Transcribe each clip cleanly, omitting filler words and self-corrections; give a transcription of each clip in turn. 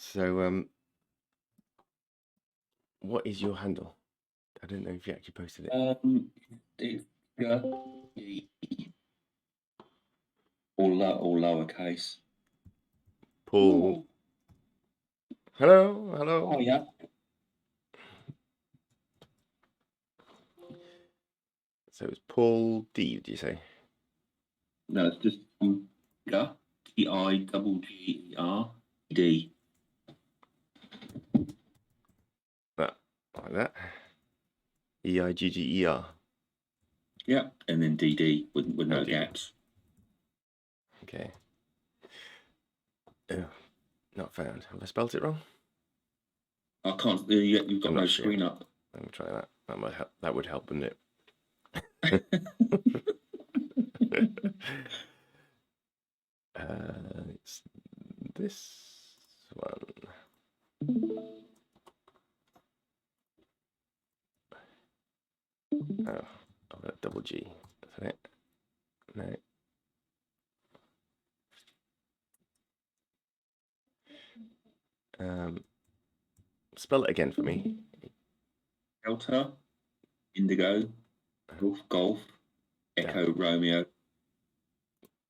So, what is your handle? I don't know if you actually posted it. All lowercase. Paul. Hello, hello. Oh yeah. So it's Paul D, did you say? No, it's just Diggerdd. Diggerd. That, like that. Eigger. Yeah, and then DD with no gaps. Okay. Oh, not found. Have I spelt it wrong? I can't. You've got no screen up. Let me try that. That might help. That would help, wouldn't it? It's this one. Oh, I've got a double G. That's it. No. Spell it again for me. Delta, Indigo, Golf, Echo, Romeo,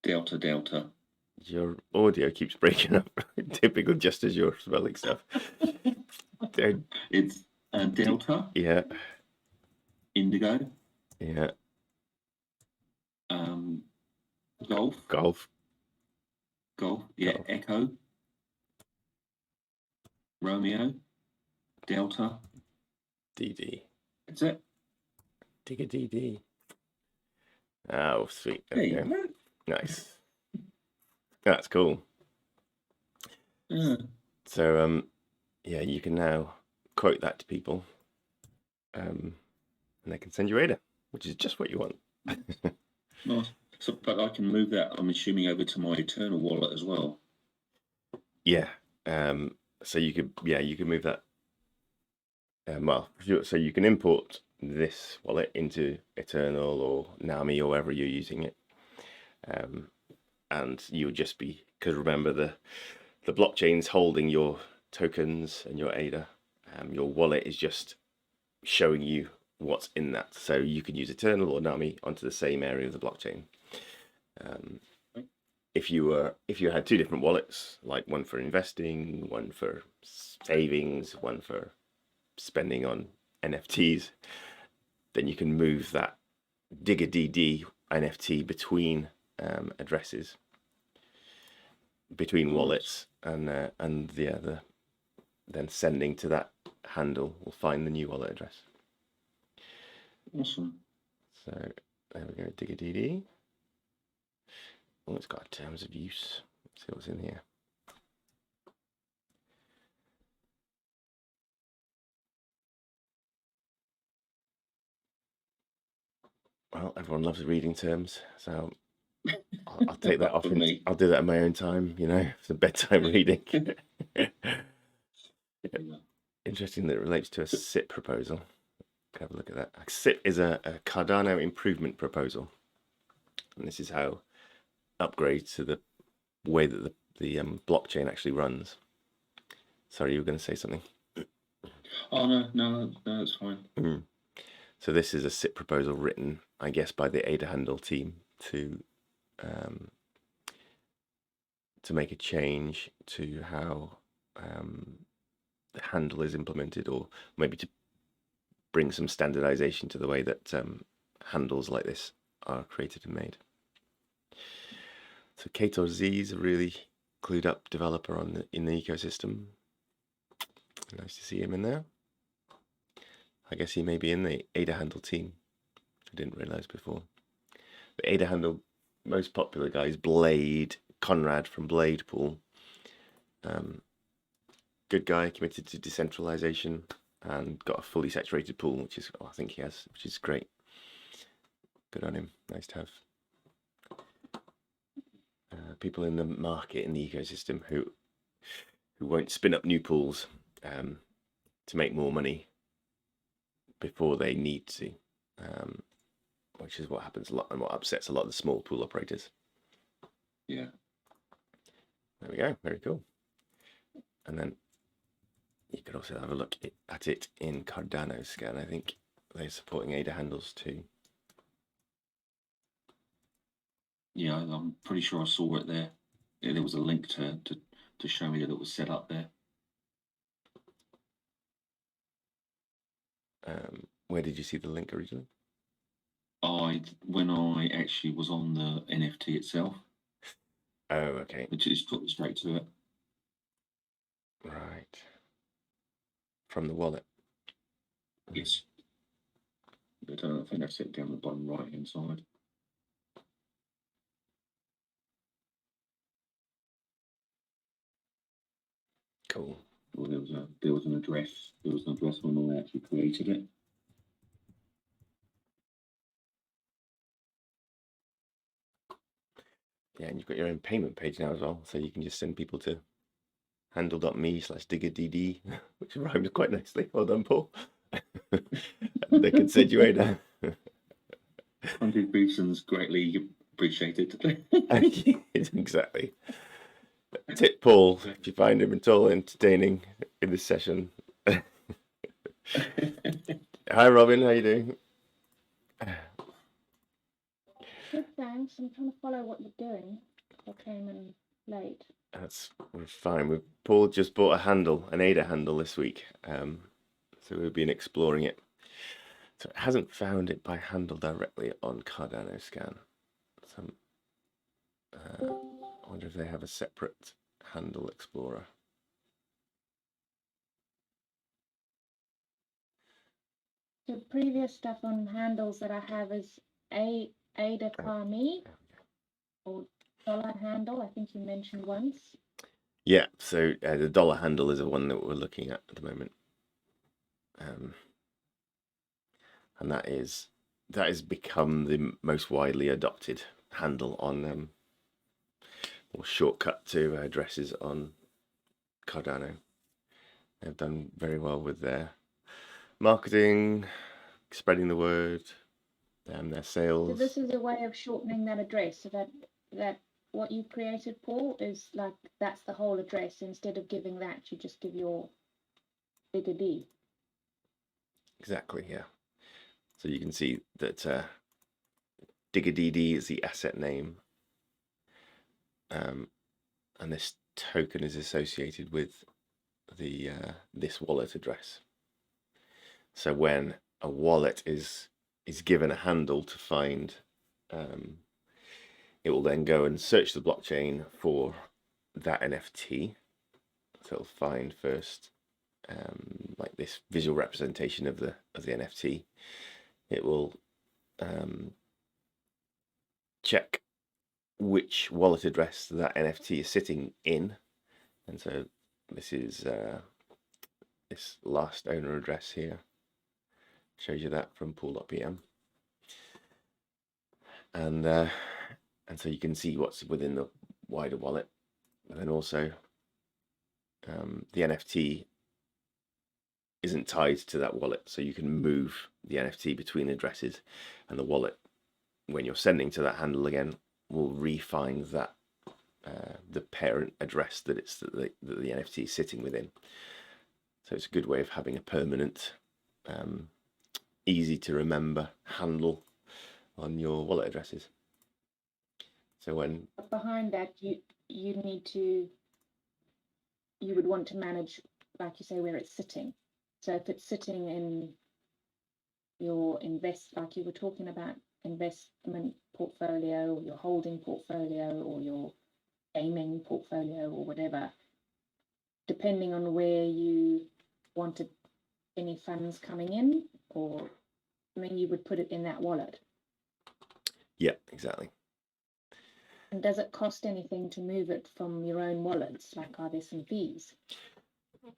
Delta, Delta. Your audio keeps breaking up. Typical, just as you're spelling stuff. It's Delta. Yeah. Indigo. Yeah. Golf. Yeah. Golf. Echo. Romeo. Delta. DD. That's it. Diggerdd DD. Oh, sweet. There we go. Nice. That's cool. So, yeah, you can now quote that to people, and they can send you ADA, which is just what you want. Nice. So, but I can move that, I'm assuming, over to my Eternl wallet as well. Yeah. So you could move that. So you can import this wallet into Eternl or Nami or wherever you're using it, and you'll just be, because remember the blockchain's holding your tokens and your ADA. Your wallet is just showing you what's in that, so you can use Eternl or Nami onto the same area of the blockchain. If you had two different wallets, like one for investing, one for savings, one for spending on NFTs, then you can move that Diggerdd NFT between addresses, between wallets, and then sending to that handle will find the new wallet address. Awesome. So there we go, Diggerdd. Oh, it's got terms of use. Let's see what's in here. Well, everyone loves reading terms, so I'll take that off. I'll do that in my own time, for bedtime reading. Interesting that it relates to a SIP proposal. Have a look at that. A SIP is a Cardano improvement proposal, and this is how upgrades to the way that the blockchain actually runs. Sorry, you were going to say something. Oh no, it's fine. So this is a SIP proposal written, I guess, by the ADA handle team to make a change to how the handle is implemented, or maybe to bring some standardization to the way that handles like this are created and made. So Kator Z is a really clued up developer in the ecosystem. Nice to see him in there. I guess he may be in the ADA handle team, which I didn't realize before. The ADA handle most popular guy is Blade Conrad from Blade Pool. Good guy, committed to decentralization, and got a fully saturated pool, which is, I think he has, which is great. Good on him. Nice to have people in the market, in the ecosystem, who won't spin up new pools to make more money before they need to, which is what happens a lot and what upsets a lot of the small pool operators. Yeah. There we go. Very cool. And then you could also have a look at it in Cardanscan. I think they're supporting ADA handles too. Yeah, I'm pretty sure I saw it there. Yeah, there was a link to show me that it was set up there. Where did you see the link originally? When I actually was on the NFT itself. Oh, okay. It just put me straight to it. Right. From the wallet. Yes. But I think that's it down the bottom right hand side. Cool. Well, there was an address. There was an address when I actually created it. Yeah, and you've got your own payment page now as well, so you can just send people to handle.me/diggerdd, which rhymes quite nicely. Well done, Paul. They can send you ADA. Contributions greatly appreciated. Exactly. Tip Paul if you find him at all entertaining in this session. Hi, Robin. How you doing? Good, thanks. I'm trying to follow what you're doing. I came in late. We're fine. Paul just bought a handle, an ADA handle this week. So we've been exploring it. So it hasn't found it by handle directly on Cardanscan. So I wonder if they have a separate handle explorer. The previous stuff on handles that I have is ADA Carmi or dollar handle. I think you mentioned once. Yeah, so the dollar handle is the one that we're looking at the moment. And that has become the most widely adopted handle on or shortcut to addresses on Cardano. They've done very well with their marketing, spreading the word, their sales. So this is a way of shortening that address, so that what you created, Paul, is like that's the whole address. Instead of giving that, you just give your Diggerdd. Exactly, yeah. So you can see that Diggerdd is the asset name, and this token is associated with the this wallet address. So when a wallet is given a handle to find, it will then go and search the blockchain for that NFT. So it'll find first like this visual representation of the NFT. It will check which wallet address that NFT is sitting in, and so this is this last owner address here. Shows you that from pool.pm, and so you can see what's within the wider wallet, and then also the NFT isn't tied to that wallet, so you can move the NFT between addresses, and the wallet, when you're sending to that handle again, will re-find that the parent address that the NFT is sitting within. So it's a good way of having a permanent, easy to remember handle on your wallet addresses. So when Behind that, you would want to manage, like you say, where it's sitting. So if it's sitting in your like you were talking about, investment portfolio, or your holding portfolio, or your gaming portfolio, or whatever, depending on where you wanted any funds coming in, or then you would put it in that wallet. Yeah, exactly. And does it cost anything to move it from your own wallets? Like, are there some fees?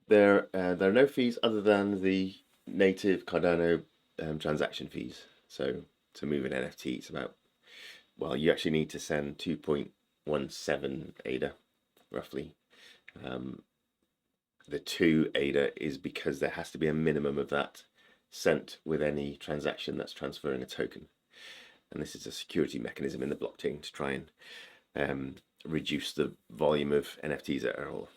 There are no fees other than the native Cardano transaction fees. So to move an NFT, it's about, well, you actually need to send 2.17 ADA, roughly. The 2 ADA is because there has to be a minimum of that sent with any transaction that's transferring a token. And this is a security mechanism in the blockchain to try and reduce the volume of NFTs that are all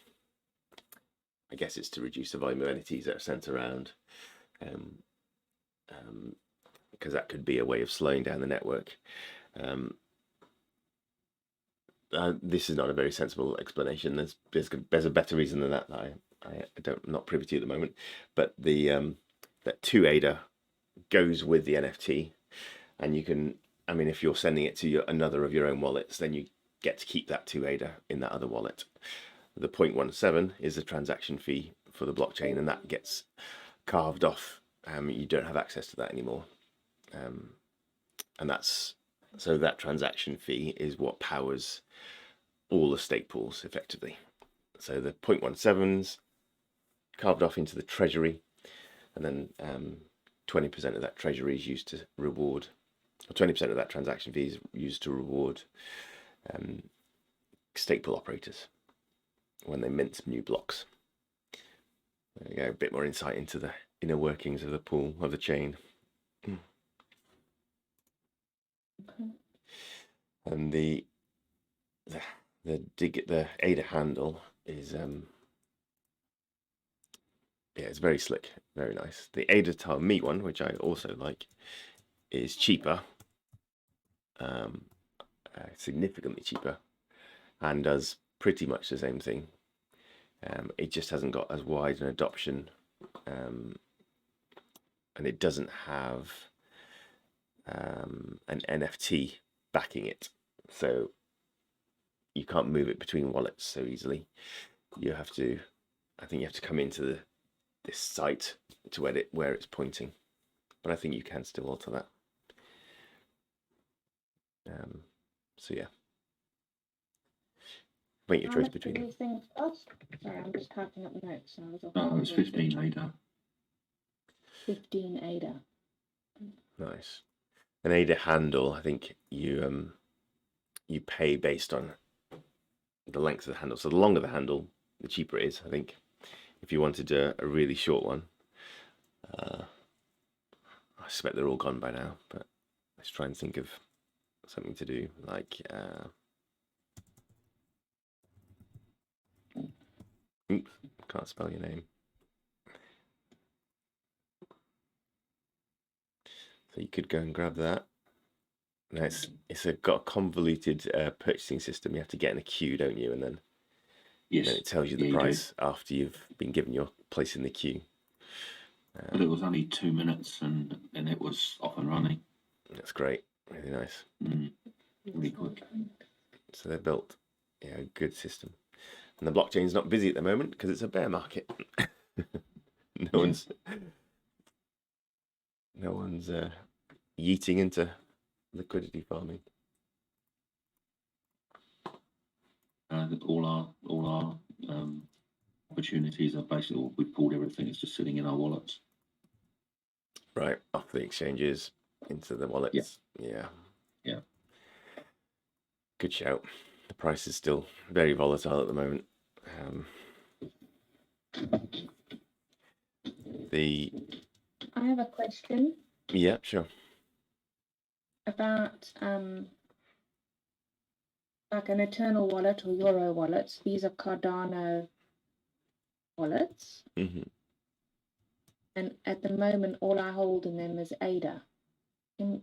I guess it's to reduce the volume of entities that are sent around, because that could be a way of slowing down the network. This is not a very sensible explanation. There's a better reason than that I'm not privy to at the moment. But that 2 ADA goes with the NFT, and you can, I mean, if you're sending it to another of your own wallets, then you get to keep that 2 ADA in that other wallet. The 0.17 is the transaction fee for the blockchain, and that gets carved off. You don't have access to that anymore, and so that transaction fee is what powers all the stake pools effectively. So the 0.17's carved off into the treasury, and then 20% of that treasury is used to reward, or 20% of that transaction fee is used to reward stake pool operators when they mint new blocks. There you go, a bit more insight into the inner workings of the pool, of the chain. Okay. And the ADA handle is it's very slick, very nice. The ADA tile meat one, which I also like, is cheaper, significantly cheaper, and does pretty much the same thing. It just hasn't got as wide an adoption, and it doesn't have an NFT backing it, so you can't move it between wallets so easily. You have to, I think you have to come into this site to edit where it's pointing, but I think you can still alter that. So yeah, make your choice between them. These things cost? Sorry, I'm just typing up the notes. So I was No, it's 15 ADA. 15 ADA. Nice. An ADA handle, I think you pay based on the length of the handle. So the longer the handle, the cheaper it is, I think. If you wanted a really short one, I suspect they're all gone by now, but let's try and think of something to do, like oops, can't spell your name. So you could go and grab that. Now it's got a convoluted purchasing system. You have to get in a queue, don't you? And then, Yes. then it tells you the price after you've been given your place in the queue. But it was only 2 minutes, and it was off and running. That's great. Really nice. Really quick. So they're built, a good system. And the blockchain's not busy at the moment because it's a bear market. No one's yeeting into liquidity farming. All our opportunities are basically, we pulled everything. It's just sitting in our wallets. Right, off the exchanges into the wallets. Yeah. Good shout. The price is still very volatile at the moment. I have a question. Yeah, sure. About like an Eternl wallet or Euro wallets. These are Cardano wallets. Mm-hmm. And at the moment, all I hold in them is ADA. Can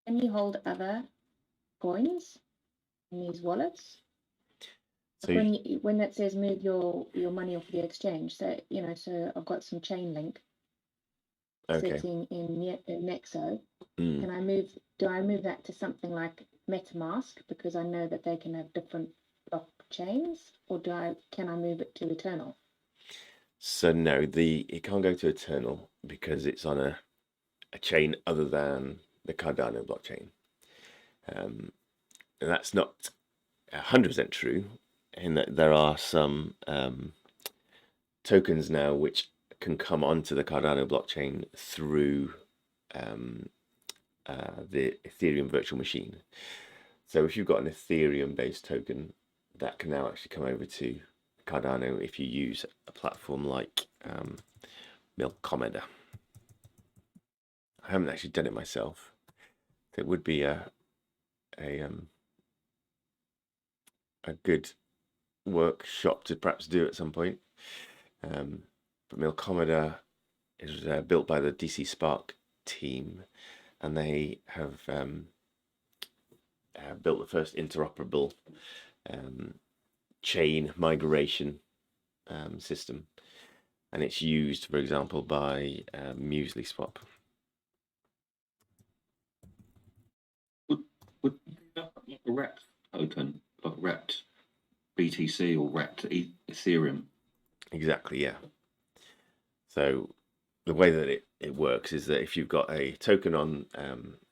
you hold other coins in these wallets? So when that says move your money off the exchange, so so I've got some Chainlink sitting in Nexo. Can do I move that to something like MetaMask because I know that they can have different blockchains, or can I move it to Eternl? So no, it can't go to Eternl because it's on a chain other than the Cardano blockchain. And that's not 100% true, in that there are some tokens now which can come onto the Cardano blockchain through the Ethereum virtual machine. So if you've got an Ethereum-based token, that can now actually come over to Cardano if you use a platform like Milkomeda. I haven't actually done it myself. It would be a good workshop to perhaps do at some point. But Milkomeda is built by the DC Spark team, and they have built the first interoperable chain migration system, and it's used, for example, by Muesliswap. Would like a wrapped token, like wrapped BTC or wrapped Ethereum? Exactly, yeah. So the way that it works is that if you've got a token on,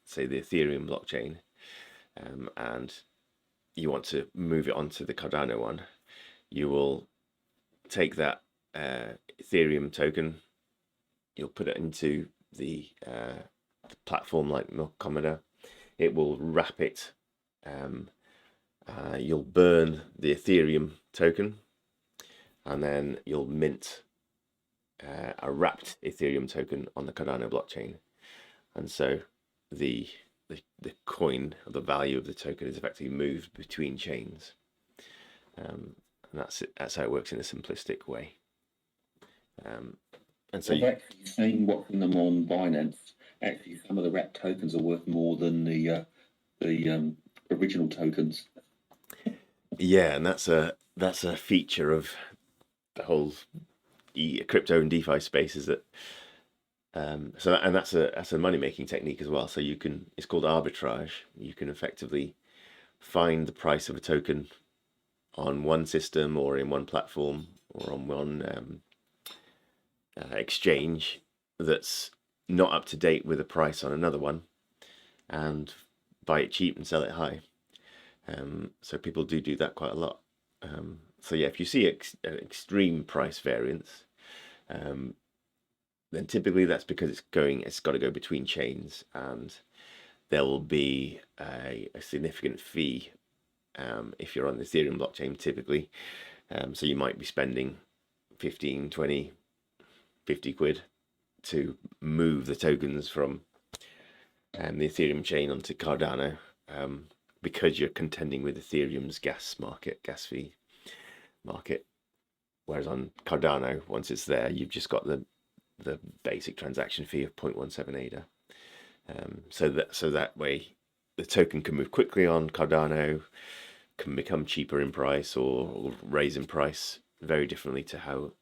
say, the Ethereum blockchain, and you want to move it onto the Cardano one, you will take that Ethereum token, you'll put it into the platform like Milkomeda. It will wrap it. You'll burn the Ethereum token, and then you'll mint a wrapped Ethereum token on the Cardano blockchain. And so the coin, or the value of the token, is effectively moved between chains. And that's it. That's how it works in a simplistic way. And so I've actually seen watching them on Binance. Actually, some of the wrapped tokens are worth more than the original tokens. yeah, and that's a feature of the whole crypto and DeFi space, is that that's a money making technique as well. So you can, it's called arbitrage. You can effectively find the price of a token on one system or in one platform or on one exchange that's not up to date with a price on another one, and buy it cheap and sell it high. So people do that quite a lot. So yeah, if you see extreme price variance, then typically that's because it's got to go between chains, and there will be a significant fee if you're on the Ethereum blockchain typically. So you might be spending 15, 20, 50 quid to move the tokens from the Ethereum chain onto Cardano, because you're contending with Ethereum's gas fee market. Whereas on Cardano, once it's there, you've just got the basic transaction fee of 0.17 ADA. So that way the token can move quickly on Cardano, can become cheaper in price or raise in price very differently to how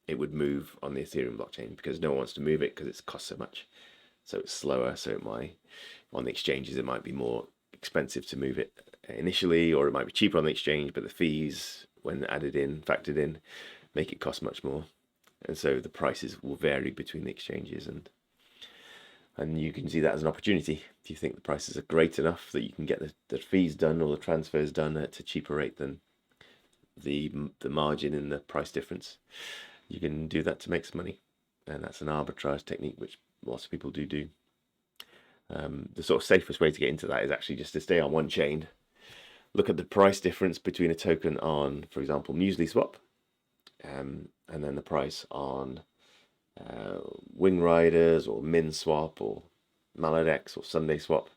it would move on the Ethereum blockchain, because no one wants to move it because it costs so much. So it's slower. So it might, on the exchanges, it might be more expensive to move it initially, or it might be cheaper on the exchange, but the fees, when factored in, make it cost much more. And so the prices will vary between the exchanges, and you can see that as an opportunity. If you think the prices are great enough that you can get the fees done or the transfers done at a cheaper rate than the margin in the price difference, you can do that to make some money. And that's an arbitrage technique which lots of people do. The sort of safest way to get into that is actually just to stay on one chain, look at the price difference between a token on, for example, Muesliswap, and then the price on Wing Riders or MinSwap or Maladex or Sunday Swap.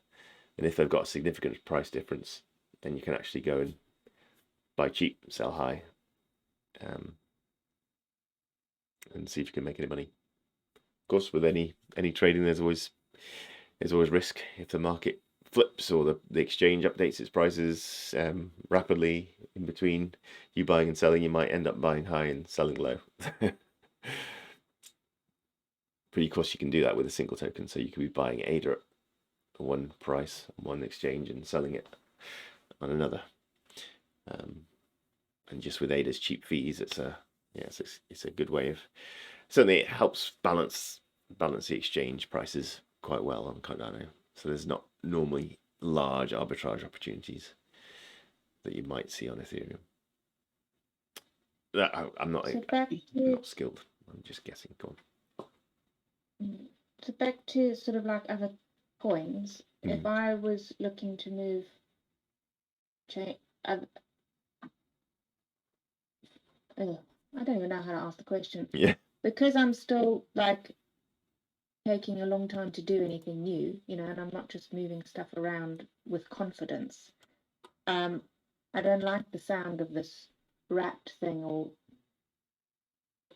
And if they've got a significant price difference, then you can actually go and buy cheap, sell high, and see if you can make any money. Of course, with any trading, there's always risk. If the market flips or the exchange updates its prices rapidly in between you buying and selling, you might end up buying high and selling low. But of course, you can do that with a single token. So you could be buying ADA at one price on one exchange and selling it on another. And just with ADA's cheap fees, it's a good way of, certainly it helps balance the exchange prices quite well on Cardano. So there's not normally large arbitrage opportunities that you might see on Ethereum. I'm not skilled. I'm just guessing. Go on. So back to sort of like other coins. If I was looking to move I don't even know how to ask the question. Yeah. Because I'm still like taking a long time to do anything new, and I'm not just moving stuff around with confidence. I don't like the sound of this wrapped thing or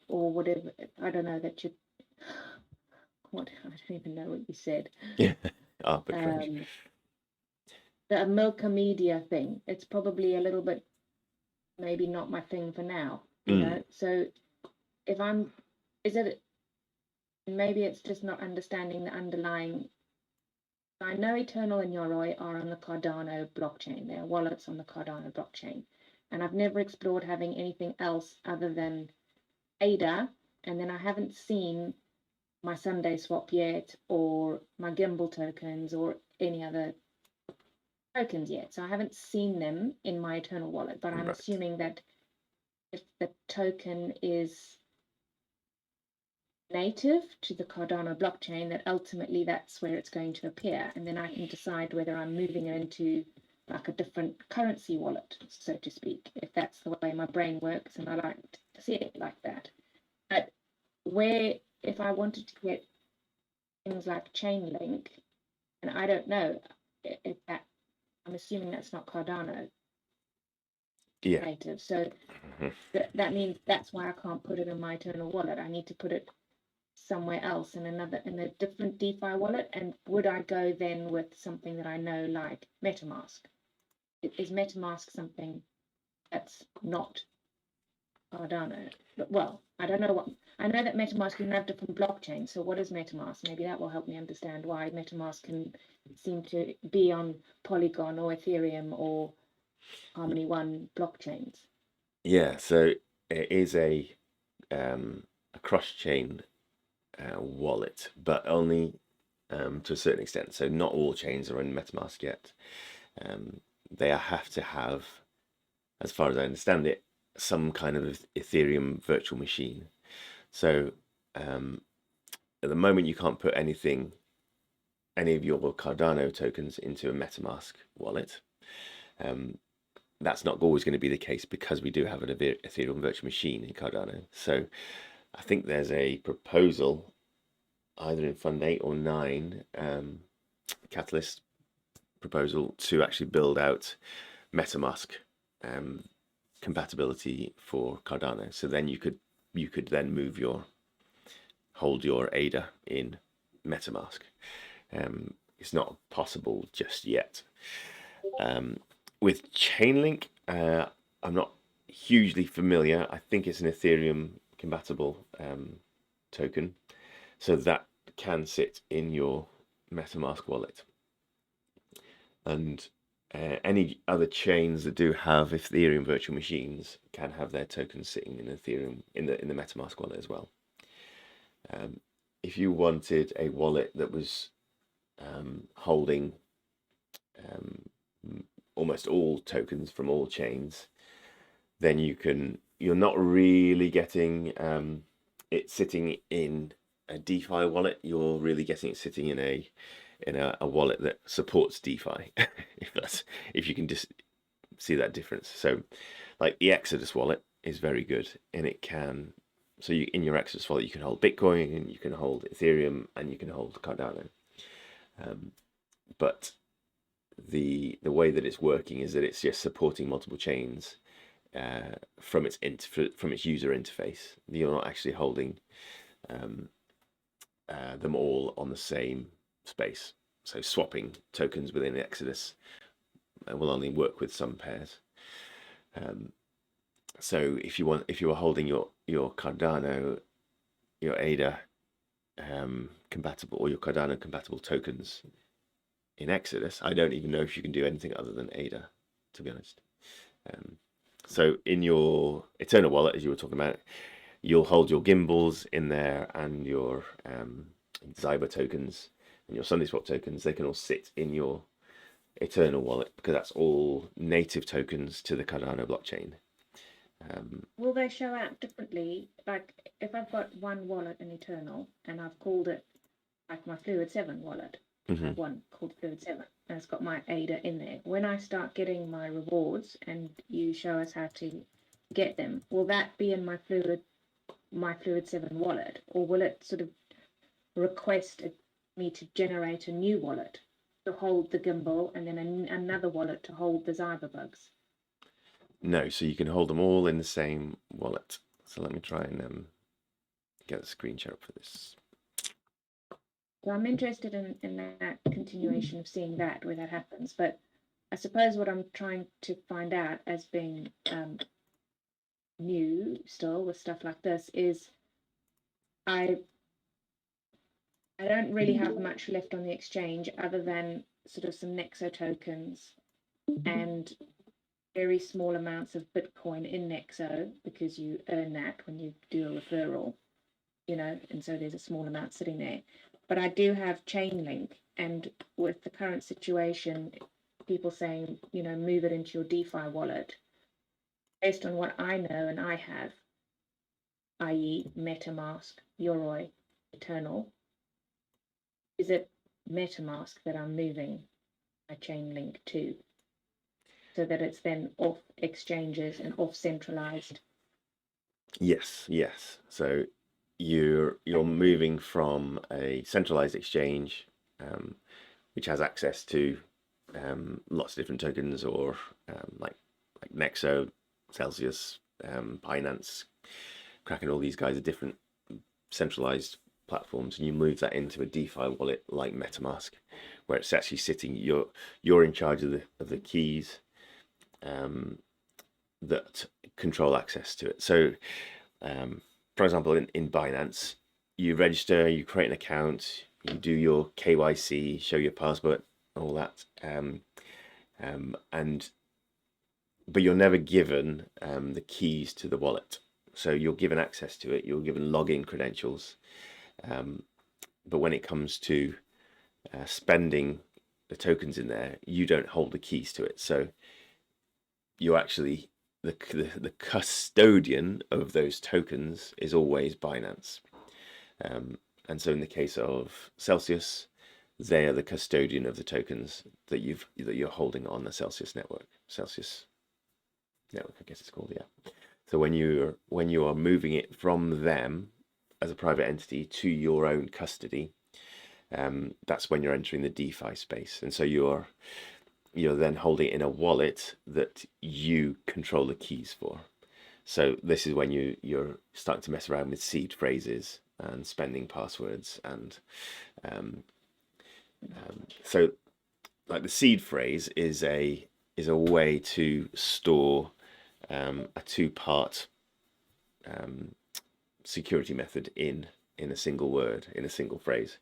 whatever. I don't know that you. What I don't even know what you said. Yeah, arbitrage. The Milkomeda thing. It's probably a little bit, maybe not my thing for now. You know. So if maybe it's just not understanding the underlying. I know Eternl and Yoroi are on the Cardano blockchain. They are wallets on the Cardano blockchain. And I've never explored having anything else other than ADA. And then I haven't seen my Sunday swap yet, or my Gimbal tokens, or any other tokens yet. So I haven't seen them in my Eternl wallet. But I'm assuming that if the token is native to the Cardano blockchain, that ultimately that's where it's going to appear, and then I can decide whether I'm moving it into like a different currency wallet, so to speak, if that's the way my brain works, and I like to see it like that. But if I wanted to get things like Chainlink, and I don't know if that, I'm assuming that's not Cardano native, so that means that's why I can't put it in my Eternl wallet. I need to put it somewhere else in a different DeFi wallet. And would I go then with something that I know like MetaMask? Is MetaMask something that's not Cardano? Well, I don't know what. I know that MetaMask can have different blockchains. So what is MetaMask? Maybe that will help me understand why MetaMask can seem to be on Polygon or Ethereum or Harmony One blockchains. Yeah, so it is a cross-chain wallet, but only to a certain extent. So not all chains are in MetaMask yet. They have to have, as far as I understand it, some kind of Ethereum virtual machine. So at the moment, you can't put any of your Cardano tokens into a MetaMask wallet. That's not always going to be the case because we do have an Ethereum virtual machine in Cardano. So I think there's a proposal either in Fund 8 or 9, Catalyst proposal to actually build out MetaMask compatibility for Cardano. So then you could then hold your ADA in MetaMask. It's not possible just yet. With Chainlink, I'm not hugely familiar. I think it's an Ethereum compatible token, so that can sit in your MetaMask wallet. And any other chains that do have Ethereum virtual machines can have their tokens sitting in Ethereum in the MetaMask wallet as well. If you wanted a wallet that was holding almost all tokens from all chains, then you're not really getting it sitting in a DeFi wallet. You're really getting it sitting in a wallet that supports DeFi, if you can just see that difference. So like the Exodus wallet is very good, and it can, so in your Exodus wallet you can hold Bitcoin, and you can hold Ethereum, and you can hold Cardano. But the way that it's working is that it's just supporting multiple chains from its user interface. You're not actually holding them all on the same space. So swapping tokens within Exodus will only work with some pairs. So if you are holding your Cardano, your ADA compatible, or your Cardano compatible tokens in Exodus, I don't even know if you can do anything other than ADA, to be honest. So in your Eternl wallet, as you were talking about, you'll hold your Gimbals in there, and your Zyber tokens and your SundaySwap tokens. They can all sit in your Eternl wallet because that's all native tokens to the Cardano blockchain. Will they show out differently? Like if I've got one wallet in Eternl and I've called it like my Fluid 7 wallet, I have one called Fluid 7 and it's got my ADA in there. When I start getting my rewards and you show us how to get them, will that be in my Fluid 7 wallet, or will it sort of request me to generate a new wallet to hold the Gimbal and then another wallet to hold the Zyberbugs? No, so you can hold them all in the same wallet. So let me try and get a screen share up for this. So I'm interested in that continuation of seeing that, where that happens. But I suppose what I'm trying to find out as being new still with stuff like this is I don't really have much left on the exchange other than sort of some Nexo tokens and very small amounts of Bitcoin in Nexo, because you earn that when you do a referral, you know, and so there's a small amount sitting there. But I do have Chainlink, and with the current situation, people saying, you know, move it into your DeFi wallet. Based on what I know and I have, i.e. MetaMask, Yoroi, Eternl, is it MetaMask that I'm moving my Chainlink to, so that it's then off exchanges and off centralized? Yes, yes. So you're moving from a centralized exchange, which has access to lots of different tokens, or like Nexo, Celsius, Binance, Kraken. All these guys are different centralized platforms, and you move that into a DeFi wallet like MetaMask, where it's actually sitting. You're in charge of the keys that control access to it. So, for example, in Binance, you register, you create an account, you do your KYC, show your passport, all that, but you're never given the keys to the wallet. So you're given access to it, you're given login credentials, but when it comes to spending the tokens in there, you don't hold the keys to it. So you're actually the custodian of those tokens is always Binance. And so in the case of Celsius, they are the custodian of the tokens that you're holding on the Celsius network. Celsius network, I guess it's called, yeah. So when you are moving it from them as a private entity to your own custody, that's when you're entering the DeFi space. And so you're then holding it in a wallet that you control the keys for. So this is when you're starting to mess around with seed phrases and spending passwords, and so like the seed phrase is a way to store a two-part security method in a single word, in a single phrase.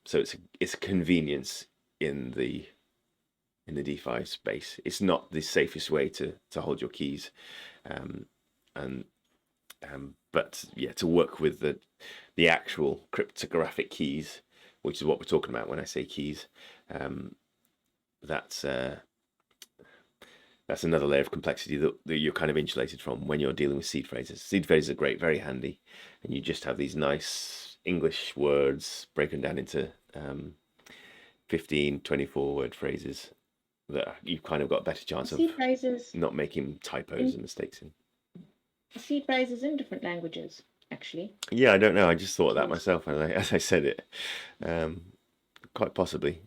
So it's a convenience in the DeFi space. It's not the safest way to hold your keys, but yeah, to work with the actual cryptographic keys, which is what we're talking about when I say keys. That's another layer of complexity that you're kind of insulated from when you're dealing with seed phrases. Seed phrases are great, very handy, and you just have these nice English words broken down into 15, 24 word phrases that you've kind of got a better chance of not making typos and mistakes in. Seed phrases in different languages, actually. Yeah, I don't know. I just thought that myself as I said it. Quite possibly.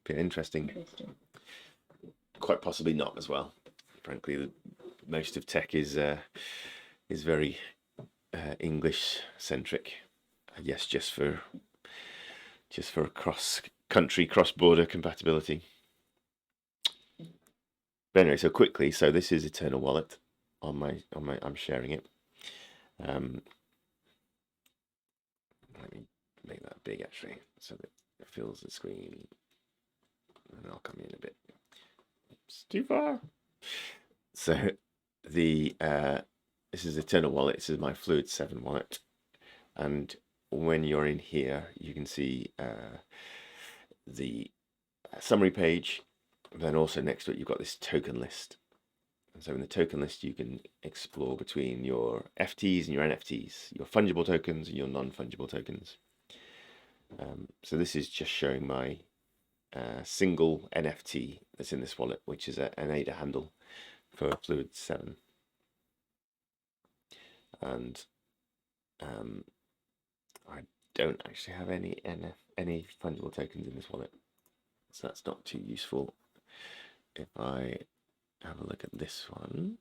Bit interesting. Quite possibly not as well. Frankly, most of tech is very English centric. Yes, just for cross-country, cross-border compatibility. But anyway, so quickly, so this is Eternl wallet on my I'm sharing it. Let me make that big actually, so that it fills the screen, and I'll come in a bit. It's too far. So the this is Eternl wallet. This is my Fluid 7 wallet, and when you're in here, you can see the summary page. Then also next to it, you've got this token list. And so in the token list, you can explore between your FTs and your NFTs, your fungible tokens and your non-fungible tokens. So this is just showing my single NFT that's in this wallet, which is an ADA handle for Fluid 7. And I don't actually have any fungible tokens in this wallet, so that's not too useful. if I have a look at this one,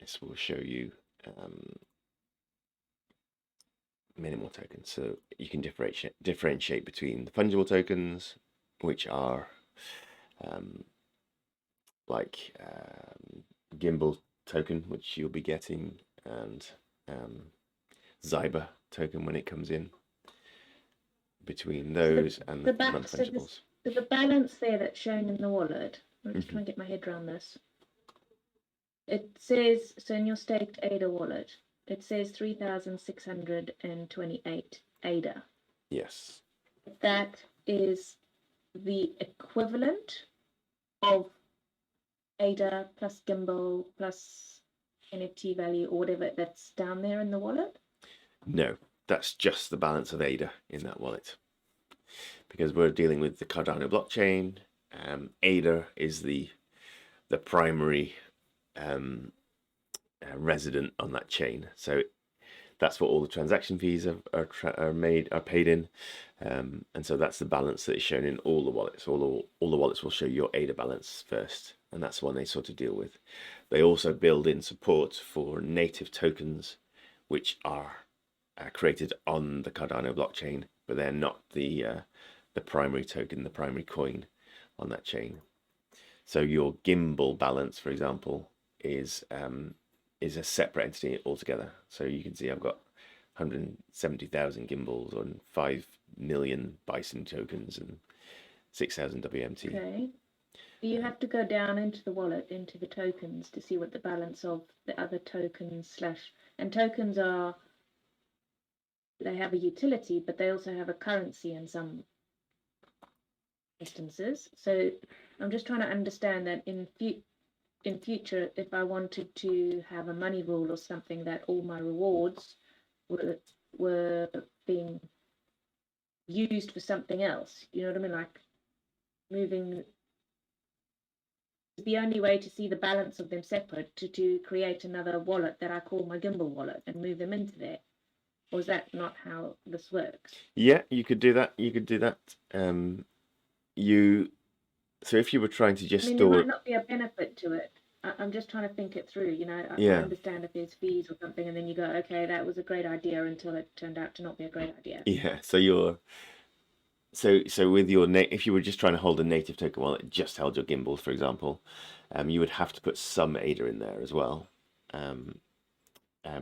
this will show you minimal tokens. So you can differentiate between the fungible tokens, which are like Gimbal Token, which you'll be getting, and Zyber token when it comes in. Between those and the non-fungibles. So the balance there that's shown in the wallet, I'm just trying to get my head around this. It says, so in your staked ADA wallet, it says 3,628 ADA. Yes. That is the equivalent of ADA plus Gimbal plus NFT value or whatever that's down there in the wallet? No, that's just the balance of ADA in that wallet. Because we're dealing with the Cardano blockchain, ADA is the primary resident on that chain. So that's what all the transaction fees are paid in, and so that's the balance that is shown in all the wallets. All the wallets will show your ADA balance first, and that's the one they sort of deal with. They also build in support for native tokens, which are created on the Cardano blockchain, but they're not the primary token, the primary coin on that chain. So your Gimbal balance, for example, is a separate entity altogether. So you can see I've got 170,000 Gimbals and 5 million Bison tokens and 6,000 WMT. Okay. You have to go down into the wallet, into the tokens, to see what the balance of the other tokens and tokens are, they have a utility, but they also have a currency in some instances. So I'm just trying to understand that in future, if I wanted to have a money rule or something, that all my rewards were being used for something else. You know what I mean? Like moving. The only way to see the balance of them separate to create another wallet that I call my Gimbal wallet and move them into there. Or is that not how this works? Yeah, you could do that. So if you were trying to just store, there might not be a benefit to it. I'm just trying to think it through. You know, I understand if there's fees or something, and then you go, okay, that was a great idea until it turned out to not be a great idea. Yeah. So with your if you were just trying to hold a native token wallet, it just held your Gimbals, for example, you would have to put some ADA in there as well,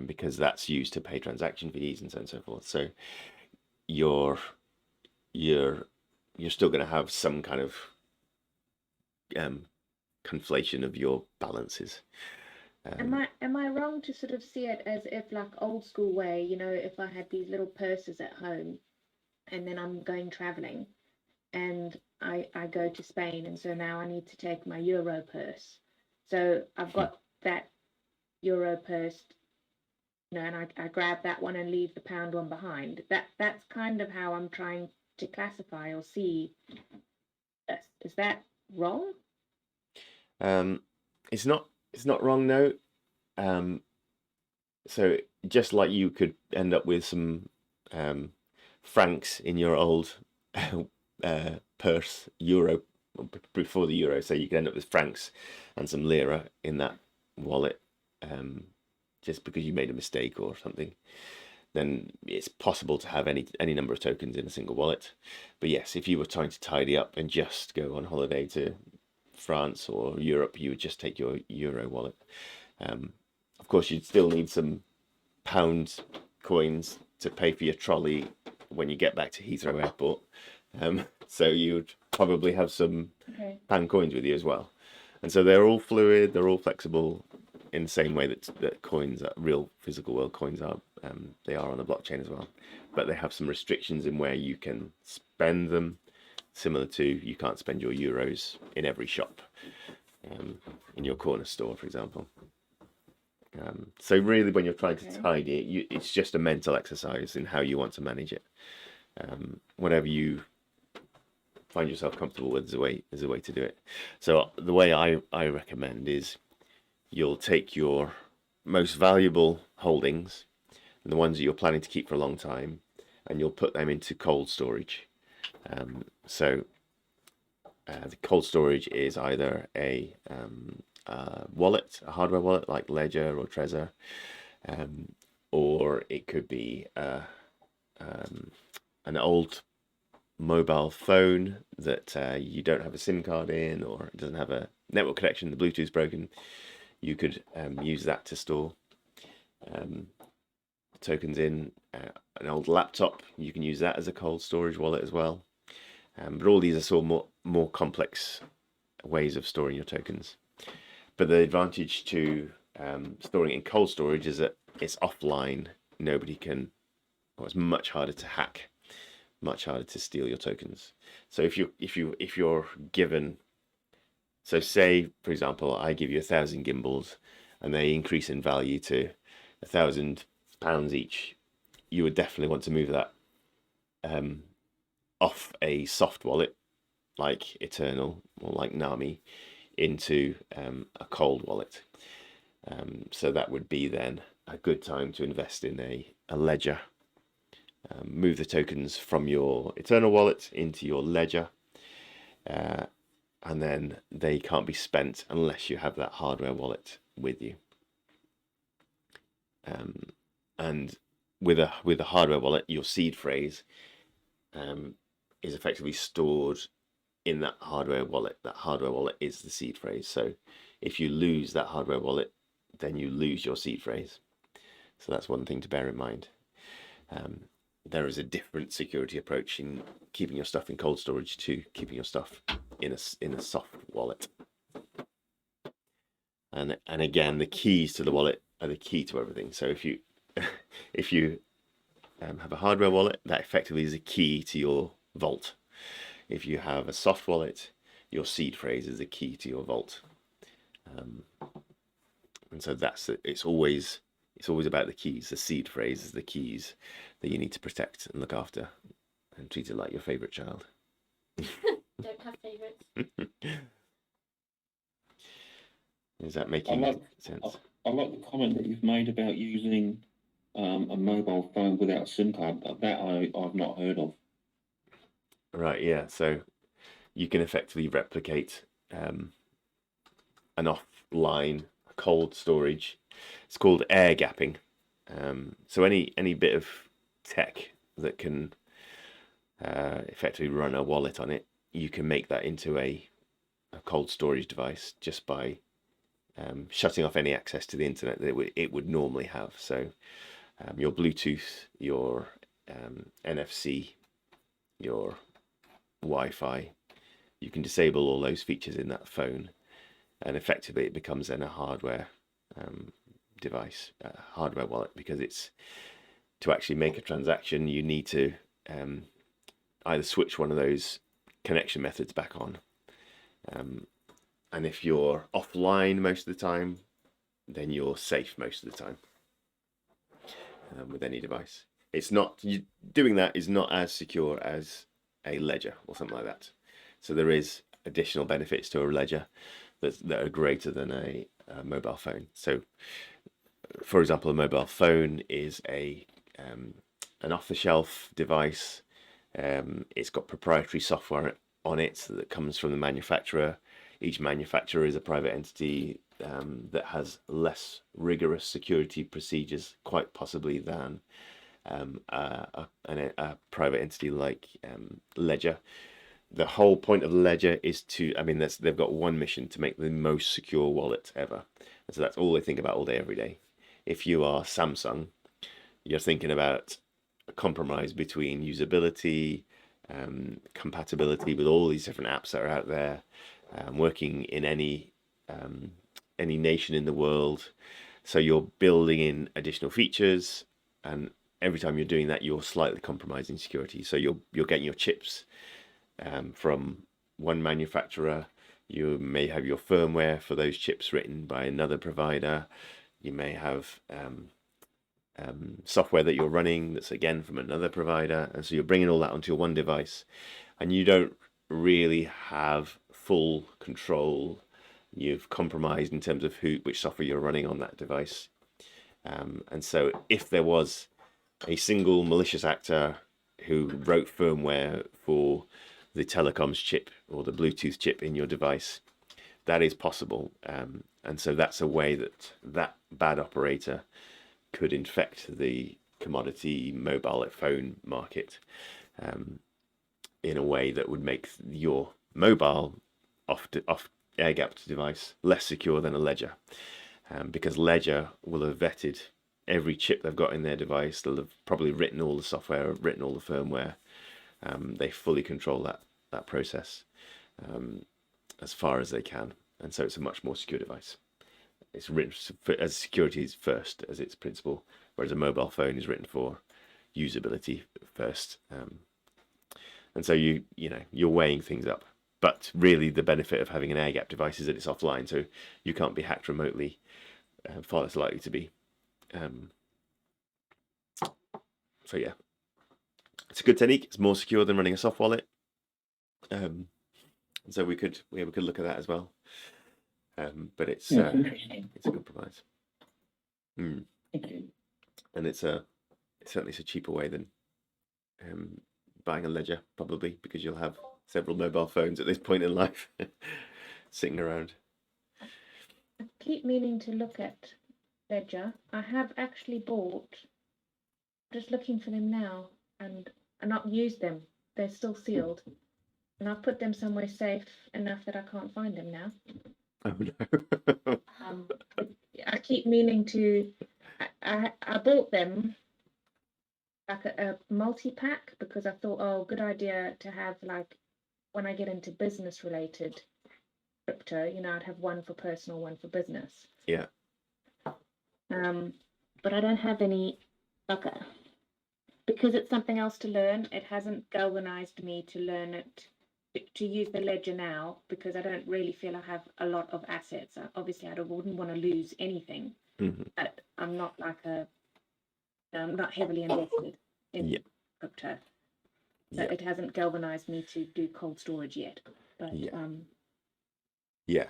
because that's used to pay transaction fees and so on and so forth. So you're still going to have some kind of conflation of your balances. Am I wrong to sort of see it as if, like old school way, you know, if I had these little purses at home and then I'm going traveling and I go to Spain, and so now I need to take my Euro purse. So I've got that Euro purse, you know, and I grab that one and leave the pound one behind. That's kind of how I'm trying to classify or see. Is that wrong? It's not wrong, no. So just like you could end up with some francs in your old purse, euro, before the euro, so you could end up with francs and some lira in that wallet, just because you made a mistake or something. Then it's possible to have any number of tokens in a single wallet. But yes, if you were trying to tidy up and just go on holiday to France or Europe, you would just take your Euro wallet. Of course, you'd still need some pound coins to pay for your trolley when you get back to Heathrow Airport. So you would probably have some pound coins with you as well. And so they're all fluid, they're all flexible in the same way that coins, real physical world coins are. They are on the blockchain as well. But they have some restrictions in where you can spend them, similar to you can't spend your euros in every shop, in your corner store, for example. So really, when you're trying to tidy it, it's just a mental exercise in how you want to manage it. Whatever you find yourself comfortable with is a way to do it. So the way I recommend is you'll take your most valuable holdings and the ones that you're planning to keep for a long time, and you'll put them into cold storage. So the cold storage is either a wallet, a hardware wallet like Ledger or Trezor, or it could be an old mobile phone that you don't have a SIM card in, or it doesn't have a network connection, the Bluetooth's broken. You could use that to store tokens in. An old laptop, you can use that as a cold storage wallet as well. But all these are sort of more complex ways of storing your tokens. But the advantage to storing it in cold storage is that it's offline. Nobody can, or it's much harder to hack, much harder to steal your tokens. So if you're given, so say for example, I give you 1,000 gimbals, and they increase in value to £1,000 each, you would definitely want to move that off a soft wallet like Eternl or like Nami into a cold wallet. So that would be then a good time to invest in a ledger. Move the tokens from your Eternl wallet into your ledger, and then they can't be spent unless you have that hardware wallet with you. And with a hardware wallet, your seed phrase is effectively stored in that hardware wallet. That hardware wallet is the seed phrase. So if you lose that hardware wallet, then you lose your seed phrase. So that's one thing to bear in mind. There is a different security approach in keeping your stuff in cold storage to keeping your stuff in a soft wallet. And again, the keys to the wallet are the key to everything. So if you have a hardware wallet, that effectively is a key to your vault. If you have a soft wallet, your seed phrase is the key to your vault. And so it's always about the keys. The seed phrase is the keys that you need to protect and look after and treat it like your favorite child. Don't have favorites. Is that making sense? I like the comment that you've made about using a mobile phone without a SIM card. That I've not heard of. Right, yeah. So you can effectively replicate an offline cold storage. It's called air gapping. So any bit of tech that can effectively run a wallet on it, you can make that into a cold storage device just by shutting off any access to the internet that it would normally have. So your Bluetooth, your NFC, your Wi-Fi, you can disable all those features in that phone, and effectively it becomes then a hardware device, hardware wallet, because it's to actually make a transaction you need to either switch one of those connection methods back on, and if you're offline most of the time, then you're safe most of the time with any device. It's not, doing that is not as secure as a ledger or something like that. So there is additional benefits to a ledger that are greater than a mobile phone. So for example, a mobile phone is an off-the-shelf device. It's got proprietary software on it that comes from the manufacturer. Each manufacturer is a private entity that has less rigorous security procedures, quite possibly, than a private entity like Ledger. The whole point of Ledger is they've got one mission: to make the most secure wallet ever. And so that's all they think about all day, every day. If you are Samsung, you're thinking about a compromise between usability, compatibility with all these different apps that are out there, working in any nation in the world. So you're building in additional features, and every time you're doing that, you're slightly compromising security. So you're getting your chips from one manufacturer. You may have your firmware for those chips written by another provider. You may have software that you're running that's again from another provider, and so you're bringing all that onto your one device, and you don't really have full control. You've compromised in terms of which software you're running on that device. And so if there was a single malicious actor who wrote firmware for the telecoms chip or the Bluetooth chip in your device, that is possible. And so that's a way that that bad operator could infect the commodity mobile phone market in a way that would make your mobile off air-gapped device less secure than a ledger, because ledger will have vetted every chip they've got in their device. They'll have probably written all the software, written all the firmware. They fully control that process as far as they can, and so it's a much more secure device. It's written as security is first as its principle, whereas a mobile phone is written for usability first. And so you're weighing things up. But really, the benefit of having an air-gapped device is that it's offline, so you can't be hacked remotely. Far less likely to be. So yeah, it's a good technique. It's more secure than running a soft wallet. And so we could look at that as well. But it's a good promise. Thank you. And it's certainly a cheaper way than buying a ledger, probably, because you'll have several mobile phones at this point in life sitting around. I keep meaning to look at ledger. I have actually bought, just looking for them now, and not used them. They're still sealed, and I've put them somewhere safe enough that I can't find them now. Oh no. I keep meaning to. I bought them like a multi-pack because I thought, oh, good idea to have, like, when I get into business related crypto, I'd have one for personal, one for business. Yeah. But I don't have any, because it's something else to learn. It hasn't galvanized me to learn it, to use the ledger now, because I don't really feel I have a lot of assets. Obviously, I wouldn't want to lose anything, but I'm not I'm not heavily invested in crypto. So it hasn't galvanized me to do cold storage yet. But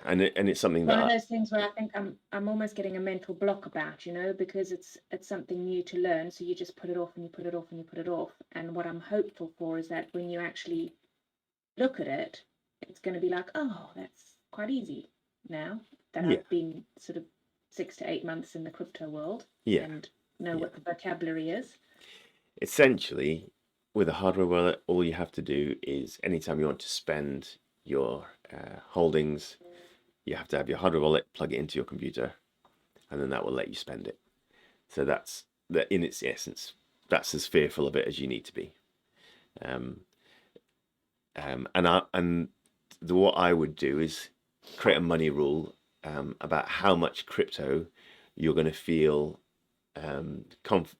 and it's something one that of those things where I think I'm almost getting a mental block about, because it's something new to learn. So you just put it off and you put it off and you put it off. And what I'm hopeful for is that when you actually look at it, it's going to be like, oh, that's quite easy now that I've been sort of 6 to 8 months in the crypto world and know what the vocabulary is. Essentially, with a hardware wallet, all you have to do is anytime you want to spend your holdings, you have to have your hardware wallet, plug it into your computer, and then that will let you spend it. So that's that in its essence. That's as fearful of it as you need to be. What I would do is create a money rule about how much crypto you're going to feel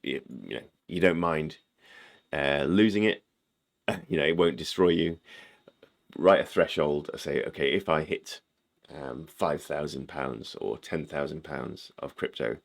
you don't mind losing it. It won't destroy you. Write a threshold. Say, okay, if I hit £5,000 or £10,000 of crypto,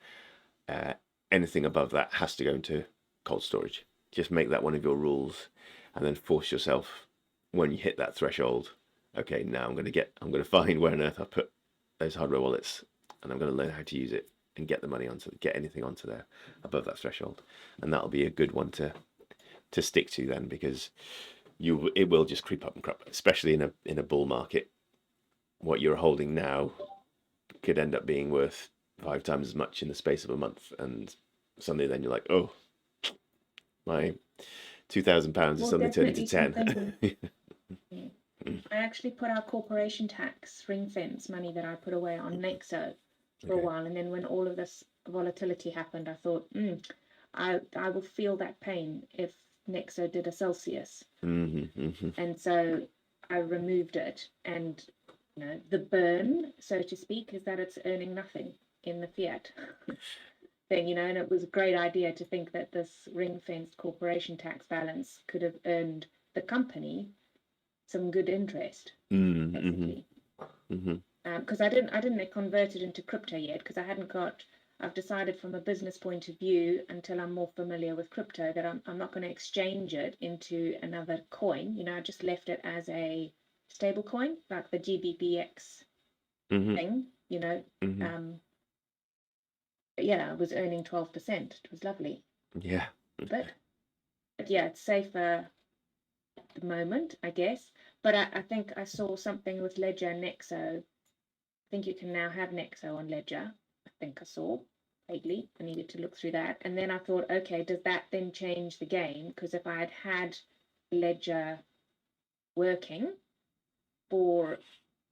anything above that has to go into cold storage. Just make that one of your rules, and then force yourself when you hit that threshold. Okay, now I'm going to find where on earth I put those hardware wallets, and I'm going to learn how to use it and get the money get anything onto there above that threshold, and that'll be a good one to stick to then, because it will just creep up and crap, especially in a bull market. What you're holding now could end up being worth 5 times as much in the space of a month, and suddenly then you're like, oh, my £2,000 is suddenly turning to 10. I actually put our corporation tax ring fence money that I put away on Nexo for a while, and then when all of this volatility happened, I thought, I will feel that pain if Nexo did a Celsius. And so I removed it, and the burn, so to speak, is that it's earning nothing in the fiat thing, and it was a great idea to think that this ring-fenced corporation tax balance could have earned the company some good interest, basically. Because I didn't convert it into crypto yet, because I've decided from a business point of view, until I'm more familiar with crypto, that I'm not going to exchange it into another coin. I just left it as a stable coin, like the GBBX thing, yeah, I was earning 12%. It was lovely. Yeah. But yeah, it's safer at the moment, I guess. But I think I saw something with Ledger and Nexo. I think you can now have Nexo on Ledger. I think I saw vaguely. I needed to look through that. And then I thought, okay, does that then change the game? Because if I had had Ledger working for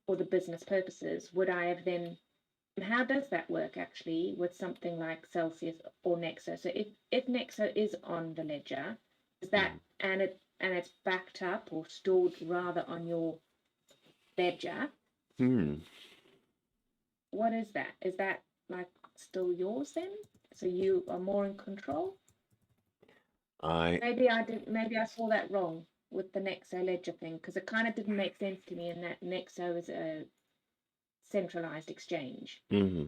the business purposes, would I have then, and how does that work actually with something like Celsius or Nexo? So if Nexo is on the ledger, is that and it's backed up or stored rather on your ledger, what is that? Is that like still yours then? So you are more in control? Maybe I saw that wrong with the Nexo ledger thing, because it kind of didn't make sense to me in that Nexo is a centralized exchange. Yeah,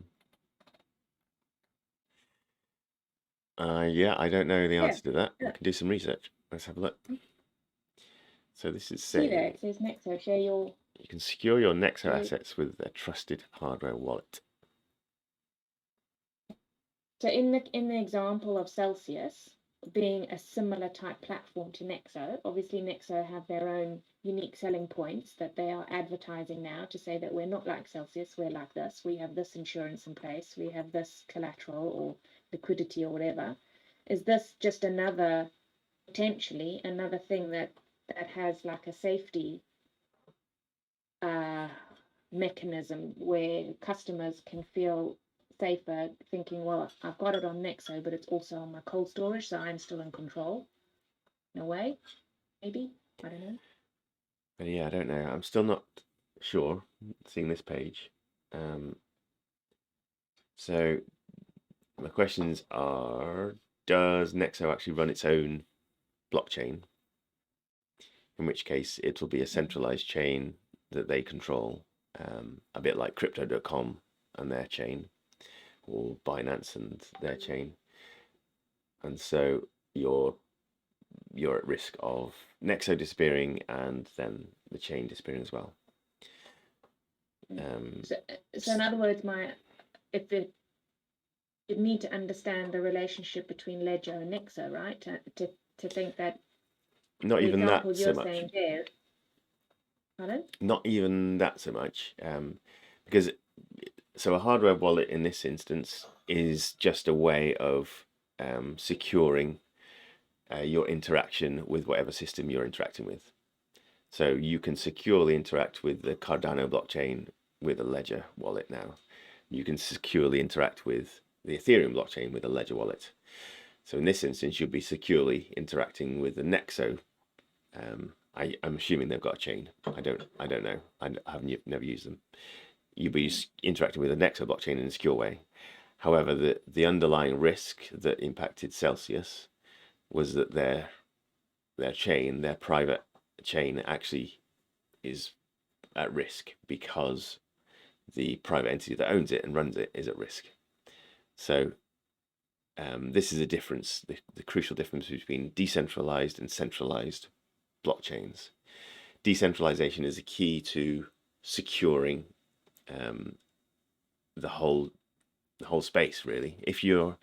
I don't know the answer to that. Yeah. I can do some research. Let's have a look. So this is See there, saying it says Nexo, share your... you can secure your Nexo assets with a trusted hardware wallet. So in the example of Celsius being a similar type platform to Nexo, obviously Nexo have their own unique selling points that they are advertising now to say that we're not like Celsius, we're like this, we have this insurance in place, we have this collateral or liquidity or whatever. Is this just another, potentially another thing that has like a safety mechanism where customers can feel safer thinking, well, I've got it on Nexo, but it's also on my cold storage, so I'm still in control in a way, maybe, I don't know. But yeah, I don't know. I'm still not sure seeing this page. So my questions are, does Nexo actually run its own blockchain? In which case it will be a centralized chain that they control, a bit like crypto.com and their chain, or Binance and their chain. And so you're at risk of Nexo disappearing and then the chain disappearing as well. So in other words, you'd need to understand the relationship between Ledger and Nexo, right? To think that not the even example that you're so much. saying there, pardon? Not even that so much, because so a hardware wallet in this instance is just a way of securing your interaction with whatever system you're interacting with. So you can securely interact with the Cardano blockchain with a Ledger wallet now. You can securely interact with the Ethereum blockchain with a Ledger wallet. So in this instance, you'll be securely interacting with the Nexo. I'm assuming they've got a chain. I don't know. I've never used them. You'll be interacting with the Nexo blockchain in a secure way. However, the underlying risk that impacted Celsius was that their chain, their private chain, actually is at risk because the private entity that owns it and runs it is at risk. So this is a difference, the crucial difference between decentralized and centralized blockchains. Decentralization is the key to securing the whole space, really. If you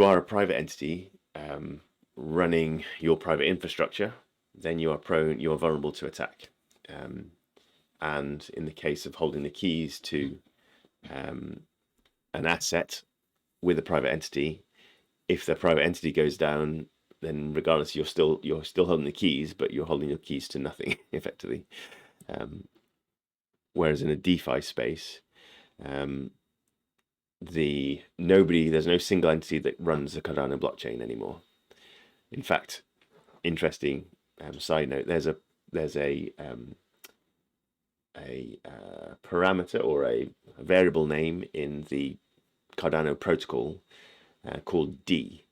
are a private entity running your private infrastructure, then you are vulnerable to attack. And in the case of holding the keys to an asset with a private entity, if the private entity goes down, then regardless, you're still holding the keys, but you're holding your keys to nothing effectively. Whereas in a DeFi space, there's no single entity that runs the Cardano blockchain anymore. In fact, interesting side note, there's a parameter or a variable name in the Cardano protocol called D,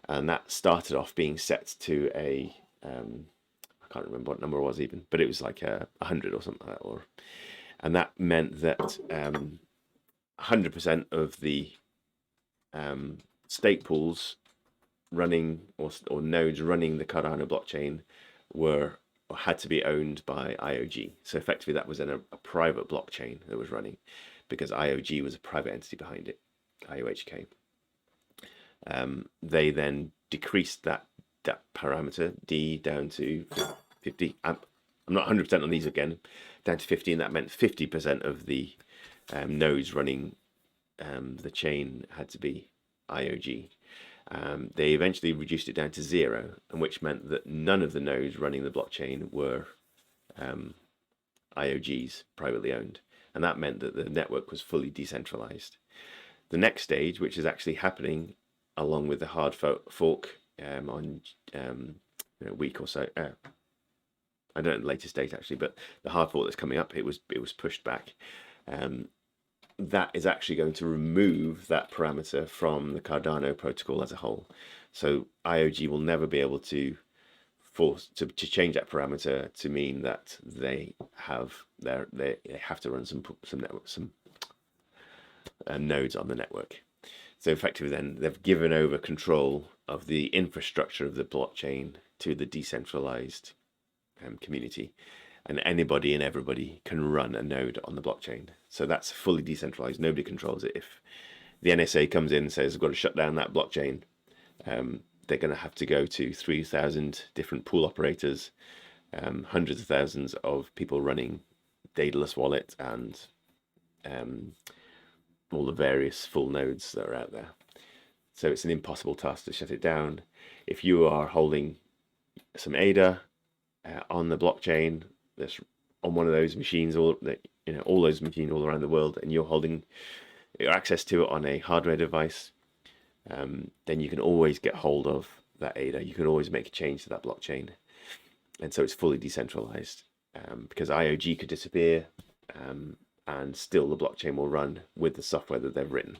and that started off being set to a I can't remember what number it was even, but it was like 100 or something like that, and that meant that 100% of the stake pools running or nodes running the Cardano blockchain had to be owned by IOG. So effectively that was in a private blockchain that was running, because IOG was a private entity behind it. IOHK. They then decreased that parameter D down to 50. I'm not 100% on these again, down to 50, and that meant 50% of the nodes running the chain had to be IOG. They eventually reduced it down to 0, and which meant that none of the nodes running the blockchain were IOGs, privately owned, and that meant that the network was fully decentralized. The next stage, which is actually happening along with the hard fork on a week or so, I don't know the latest date actually, but the hard fork that's coming up, it was pushed back. That is actually going to remove that parameter from the Cardano protocol as a whole. So IOG will never be able to force to change that parameter to mean that they have to run some nodes on the network. So effectively, then they've given over control of the infrastructure of the blockchain to the decentralized community, and anybody and everybody can run a node on the blockchain. So that's fully decentralized. Nobody controls it. If the NSA comes in and says we've got to shut down that blockchain, they're going to have to go to 3,000 different pool operators, hundreds of thousands of people running Daedalus wallet and all the various full nodes that are out there. So it's an impossible task to shut it down. If you are holding some ADA on the blockchain that's on one of those machines, all those machines all around the world, and you're holding your access to it on a hardware device, then you can always get hold of that ADA. You can always make a change to that blockchain, and so it's fully decentralized, because IOG could disappear, and still the blockchain will run with the software that they've written,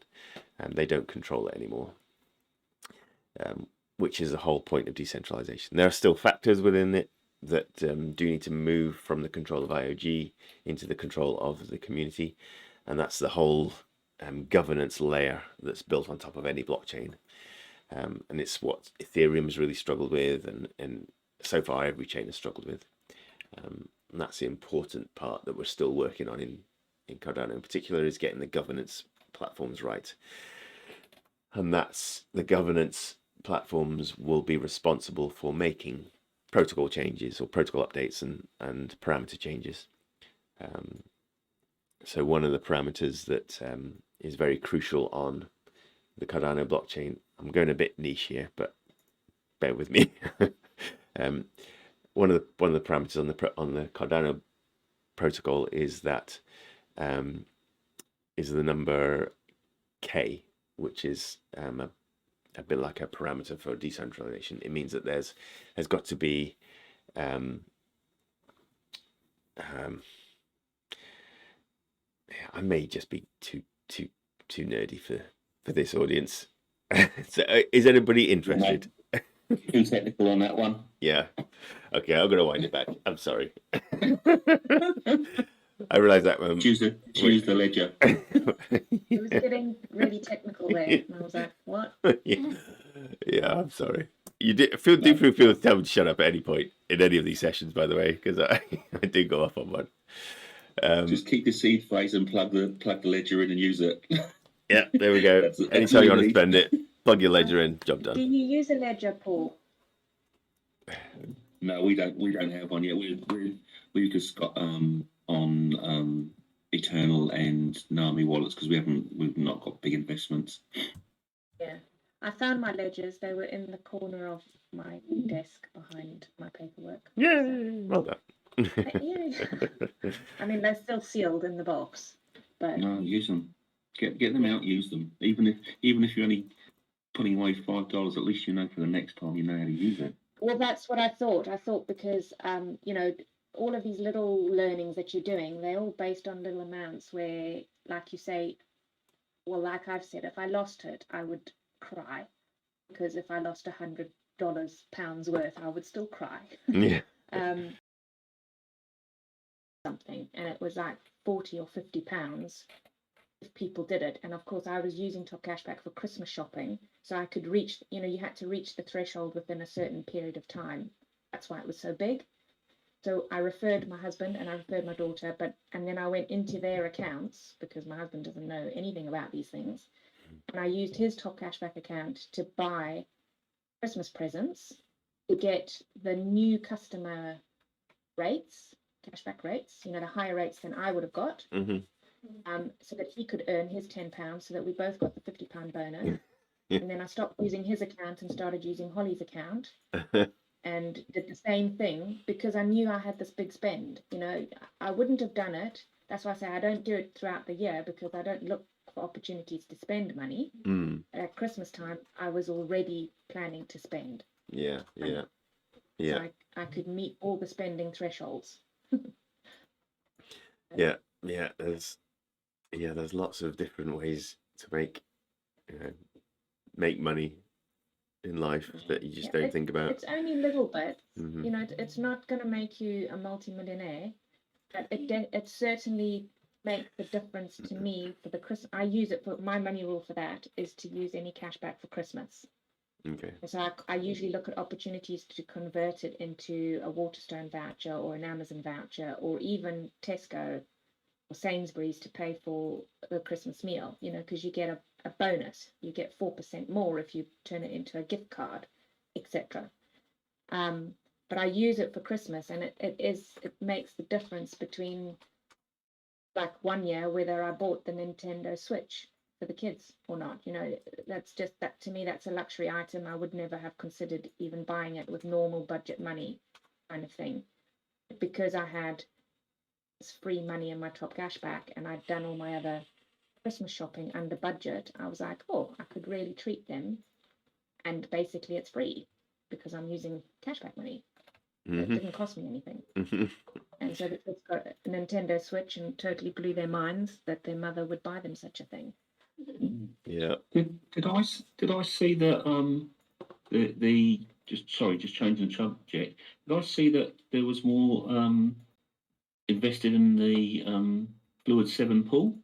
and they don't control it anymore, which is the whole point of decentralization. There are still factors within it that do need to move from the control of IOG into the control of the community, and that's the whole governance layer that's built on top of any blockchain, and it's what Ethereum's really struggled with, and so far every chain has struggled with, and that's the important part that we're still working on in Cardano in particular, is getting the governance platforms right. And that's the governance platforms will be responsible for making protocol changes or protocol updates and parameter changes. So one of the parameters that is very crucial on the Cardano blockchain, I'm going a bit niche here, but bear with me. One of the parameters on the Cardano protocol is that is the number K, which is a bit like a parameter for decentralization. It means that there's got to be I may just be too nerdy for this audience. So, is anybody interested? Too technical on that one. Yeah. Okay, I'm gonna wind it back. I'm sorry. I realize that Choose the ledger. It was getting really technical there, and I was like, "What?" Yeah, I'm sorry. You do feel free to tell me to shut up at any point in any of these sessions, by the way, because I do go off on one. Just keep the seed phrase and plug the ledger in and use it. Yeah, there we go. Anytime you want to spend it, plug your ledger in. Job done. Do you use a ledger, Paul? No, we don't. We don't have one yet. We just got on Eternl and Nami wallets because we've not got big investments. Yeah, I found my ledgers. They were in the corner of my desk behind my paperwork. Yay! Well done. I mean, they're still sealed in the box, but No, use them. Get them out. Use them. Even if you're only putting away $5, at least you know for the next time you know how to use it. well, that's what I thought. I thought because all of these little learnings that you're doing, they're all based on little amounts where, like you say, well, like I've said, if I lost it, I would cry, because if I lost £100 worth, I would still cry. Yeah. Something, and it was like £40 or £50 if people did it. And of course, I was using Top Cashback for Christmas shopping, so I could reach, you had to reach the threshold within a certain period of time. That's why it was so big. So I referred my husband and I referred my daughter, and then I went into their accounts because my husband doesn't know anything about these things. and I used his top cashback account to buy Christmas presents to get the new customer rates, cashback rates, you know, the higher rates than I would have got, so that he could earn his £10, so that we both got the £50 bonus. And then I stopped using his account and started using Holly's account, and did the same thing because I knew I had this big spend. You know, I wouldn't have done it. That's why I say I don't do it throughout the year, because I don't look for opportunities to spend money. At Christmas time, I was already planning to spend. Yeah. So I could meet all the spending thresholds. Yeah. There's lots of different ways to make money in life that you just don't think about. It's only little bits. You know, it's not going to make you a multimillionaire, but it certainly makes the difference to me for the Christmas. I use it for my money rule for that is to use any cash back for Christmas. Okay. So I usually look at opportunities to convert it into a Waterstone voucher or an Amazon voucher, or even Tesco or Sainsbury's to pay for the Christmas meal, you know, because you get a bonus. You get 4% more if you turn it into a gift card, etc. But I use it for Christmas, and it makes the difference between, like, one year whether I bought the Nintendo Switch for the kids or not. You know, that's just, that to me, that's a luxury item. I would never have considered even buying it with normal budget money kind of thing, because I had free money in my top cashback and I'd done all my other Christmas shopping under budget. I was like, oh, I could really treat them, and basically it's free because I'm using cashback money. It didn't cost me anything. And so the kids got a Nintendo Switch and totally blew their minds that their mother would buy them such a thing. Yeah. Did I see that just changing the subject. Did I see that there was more invested in the Fluid 7 pool?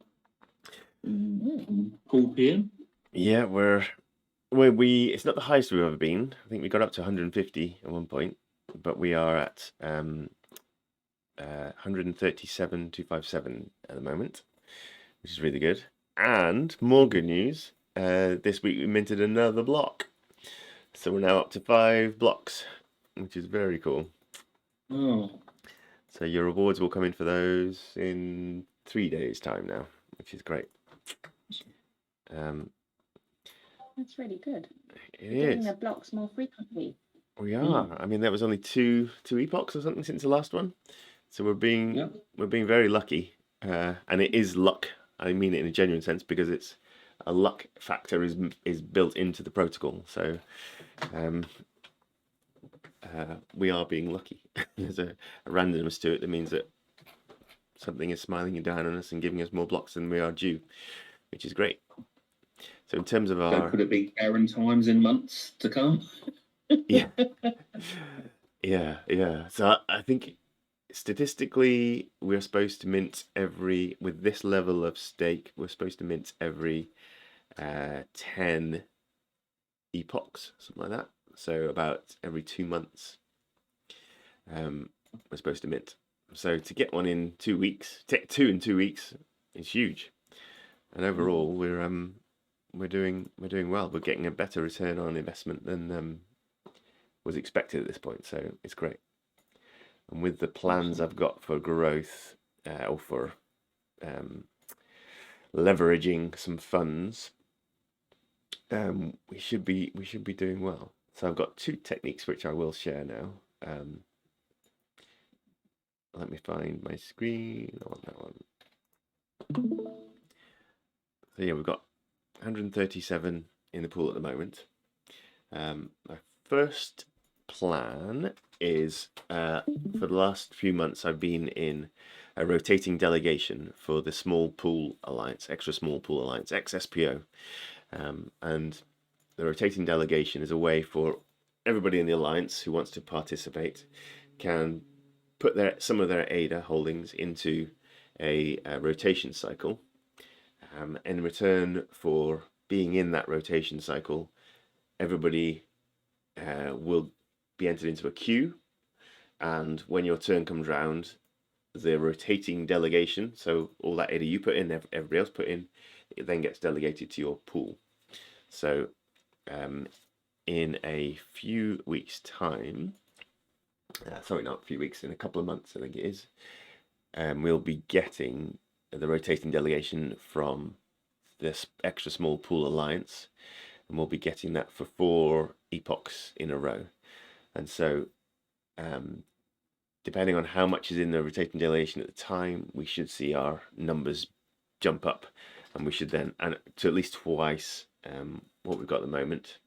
Pool PM? Yeah, it's not the highest we've ever been. I think we got up to 150 at one point, but we are at 137,257 at the moment, which is really good. And more good news, this week we minted another block. So we're now up to 5 blocks, which is very cool. Oh. So your rewards will come in for those in 3 days' time now, which is great. That's really good. It We're getting is. the blocks more frequently. We are. I mean, there was only two epochs or something since the last one, so we're being very lucky, and it is luck. I mean it in a genuine sense, because it's a luck factor is built into the protocol. So we are being lucky. There's a randomness to it that means that something is smiling down on us and giving us more blocks than we are due, which is great. So in terms of our... So could it be Karen times in months to come? Yeah. So I think statistically we're supposed to mint with this level of stake, we're supposed to mint every 10 epochs, something like that. So about every 2 months we're supposed to mint. So to get one in 2 weeks, 2 in 2 weeks is huge. And overall we're doing well. We're getting a better return on investment than was expected at this point, so it's great. And with the plans I've got for growth, or for leveraging some funds, we should be doing well. So I've got 2 techniques which I will share now. Let me find my screen. I want that one. So yeah, we've got 137 in the pool at the moment. My first plan is, for the last few months I've been in a rotating delegation for the Small Pool Alliance, Extra Small Pool Alliance, XSPO. And the rotating delegation is a way for everybody in the alliance who wants to participate can put some of their ADA holdings into a rotation cycle. In return for being in that rotation cycle, everybody will be entered into a queue, and when your turn comes round, the rotating delegation, so all that ADA you put in, everybody else put in, it then gets delegated to your pool. So in a few weeks' time, sorry, not a few weeks, in a couple of months, I think it is, we'll be getting the rotating delegation from this extra small pool alliance, and we'll be getting that for 4 epochs in a row. And so depending on how much is in the rotating delegation at the time, we should see our numbers jump up, and we should then, and to at least twice what we've got at the moment.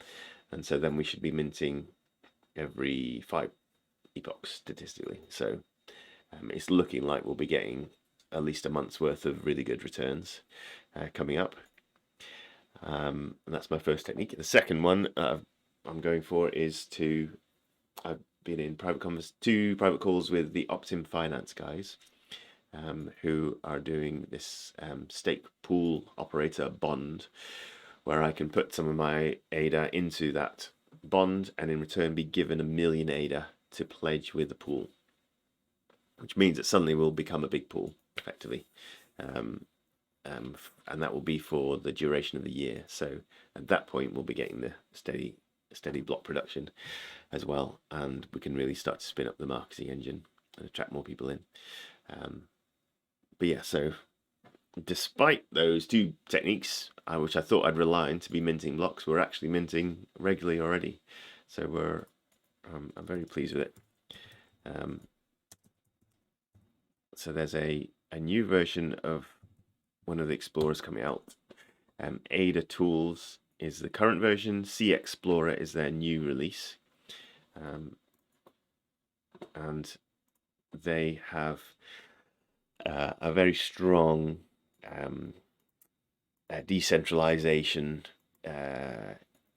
And so then we should be minting every 5 epochs statistically. So it's looking like we'll be getting at least a month's worth of really good returns coming up. And that's my first technique. The second one I'm going for is I've been in two private calls with the Optim Finance guys, who are doing this stake pool operator bond, where I can put some of my ADA into that bond and in return be given 1 million ADA to pledge with the pool, which means that suddenly we'll become a big pool effectively, and that will be for the duration of the year. So at that point we'll be getting the steady block production as well, and we can really start to spin up the marketing engine and attract more people in. But yeah, so despite those 2 techniques, which I thought I'd rely on to be minting blocks, we're actually minting regularly already. So I'm very pleased with it. So there's a new version of one of the Explorers coming out. ADA Tools is the current version. Cexplorer is their new release. And they have a very strong decentralization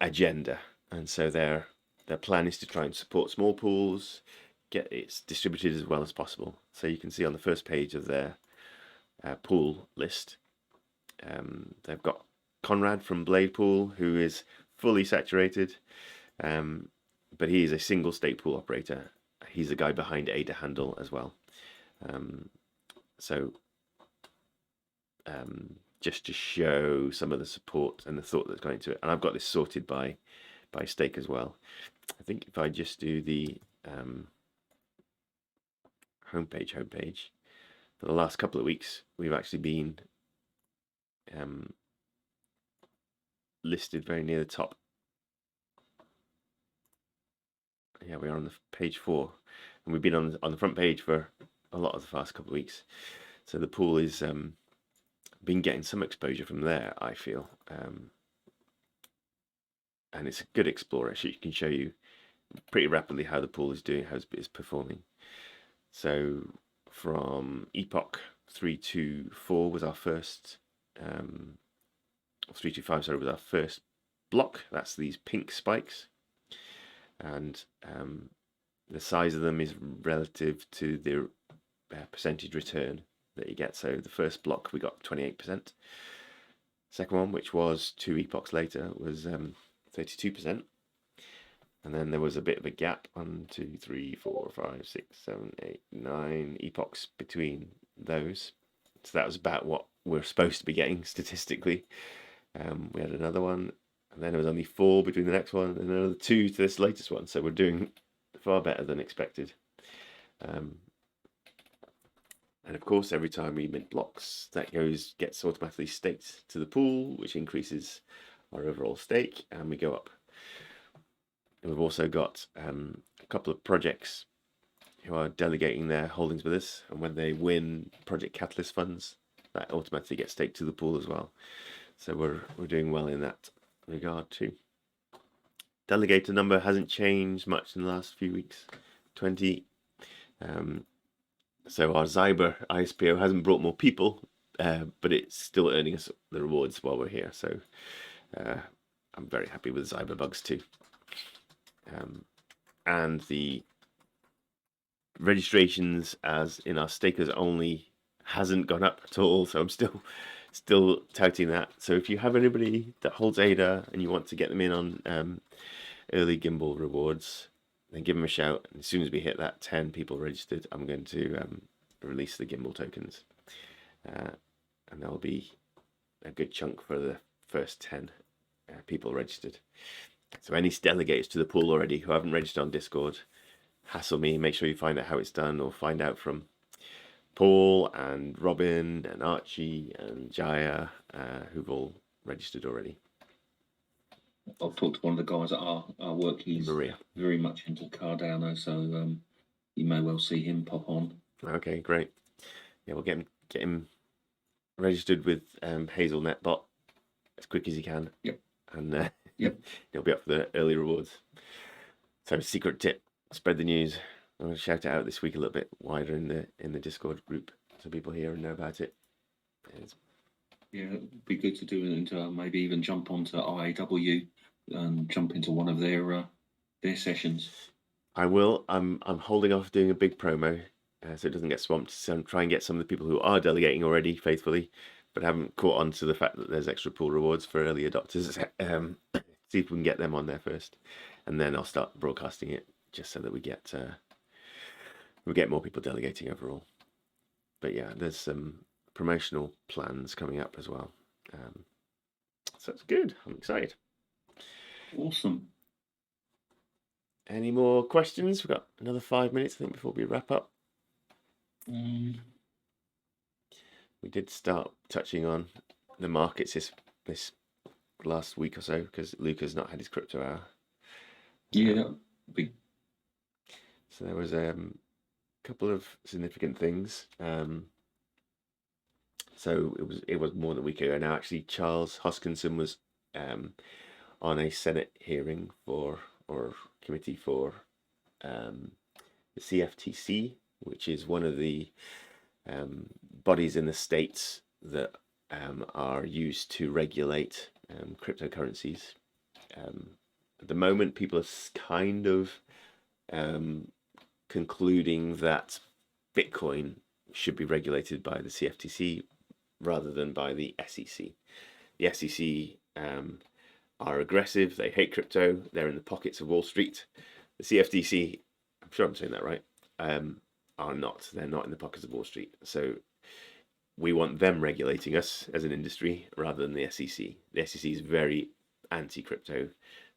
agenda, and so their plan is to try and support small pools, get it distributed as well as possible. So you can see on the first page of their pool list, they've got Conrad from Blade Pool, who is fully saturated, but he is a single stake pool operator. He's the guy behind ADA Handle as well. Just to show some of the support and the thought that's going into it. And I've got this sorted by stake as well. I think if I just do the homepage, for the last couple of weeks, we've actually been listed very near the top. Yeah, we are on the page 4, and we've been on the front page for a lot of the past couple of weeks. So the pool is been getting some exposure from there, I feel, and it's a good explorer. So it can show you pretty rapidly how the pool is doing, how it's performing. So from epoch 324 was our first, 325, sorry, was our first block. That's these pink spikes, and the size of them is relative to the percentage return that you get. So the first block we got 28%. Second one, which was 2 epochs later, was 32%. And then there was a bit of a gap, 1, 2, 3, 4, 5, 6, 7, 8, 9 epochs between those. So that was about what we're supposed to be getting statistically. We had another one, and then there was only 4 between the next one, and another 2 to this latest one. So we're doing far better than expected. And of course, every time we mint blocks, that gets automatically staked to the pool, which increases our overall stake, and we go up. And we've also got a couple of projects who are delegating their holdings with us, and when they win Project Catalyst funds, that automatically gets staked to the pool as well. So we're doing well in that regard too. Delegator number hasn't changed much in the last few weeks, 20. So our Zyber ISPO hasn't brought more people, but it's still earning us the rewards while we're here. So I'm very happy with Zyber bugs too. And the registrations as in our stakers only hasn't gone up at all. So I'm still touting that. So if you have anybody that holds ADA and you want to get them in on early Gimbal rewards, then give them a shout. And as soon as we hit that 10 people registered, I'm going to release the Gimbal tokens, and they'll be a good chunk for the first 10 people registered. So any delegates to the pool already who haven't registered on Discord, hassle me, make sure you find out how it's done, or find out from Paul and Robin and Archie and Jaya, who've all registered already. I've talked to one of the guys at our work. He's Maria. very much into Cardano, so you may well see him pop on. Okay, great. Yeah, we'll get him registered with Hazelnet Bot as quick as you can. Yep. And Yep. he'll be up for the early rewards. So, secret tip: spread the news. I'm going to shout it out this week a little bit wider in the Discord group, so people hear and know about it. Yeah, it'd be good to do it into maybe even jump onto IAW and jump into one of their sessions. I will. I'm holding off doing a big promo so it doesn't get swamped. So I'm trying to get some of the people who are delegating already faithfully, but haven't caught on to the fact that there's extra pool rewards for early adopters. See if we can get them on there first, and then I'll start broadcasting it just so that we get more people delegating overall. But yeah, there's some promotional plans coming up as well. So it's good. I'm excited. Awesome. Any more questions? We've got another 5 minutes, I think, before we wrap up. We did start touching on the markets this last week or so because Luca's not had his crypto hour. Yeah, that would be. So there was a couple of significant things. So it was more than a week ago now. Actually, Charles Hoskinson was on a Senate hearing or committee for the CFTC, which is one of the bodies in the States that are used to regulate cryptocurrencies. At the moment, people are kind of concluding that Bitcoin should be regulated by the CFTC rather than by the SEC. The SEC are aggressive, they hate crypto, they're in the pockets of Wall Street. The CFTC, I'm sure I'm saying that right, are not. They're not in the pockets of Wall Street. So we want them regulating us as an industry rather than the SEC. The SEC is very anti-crypto,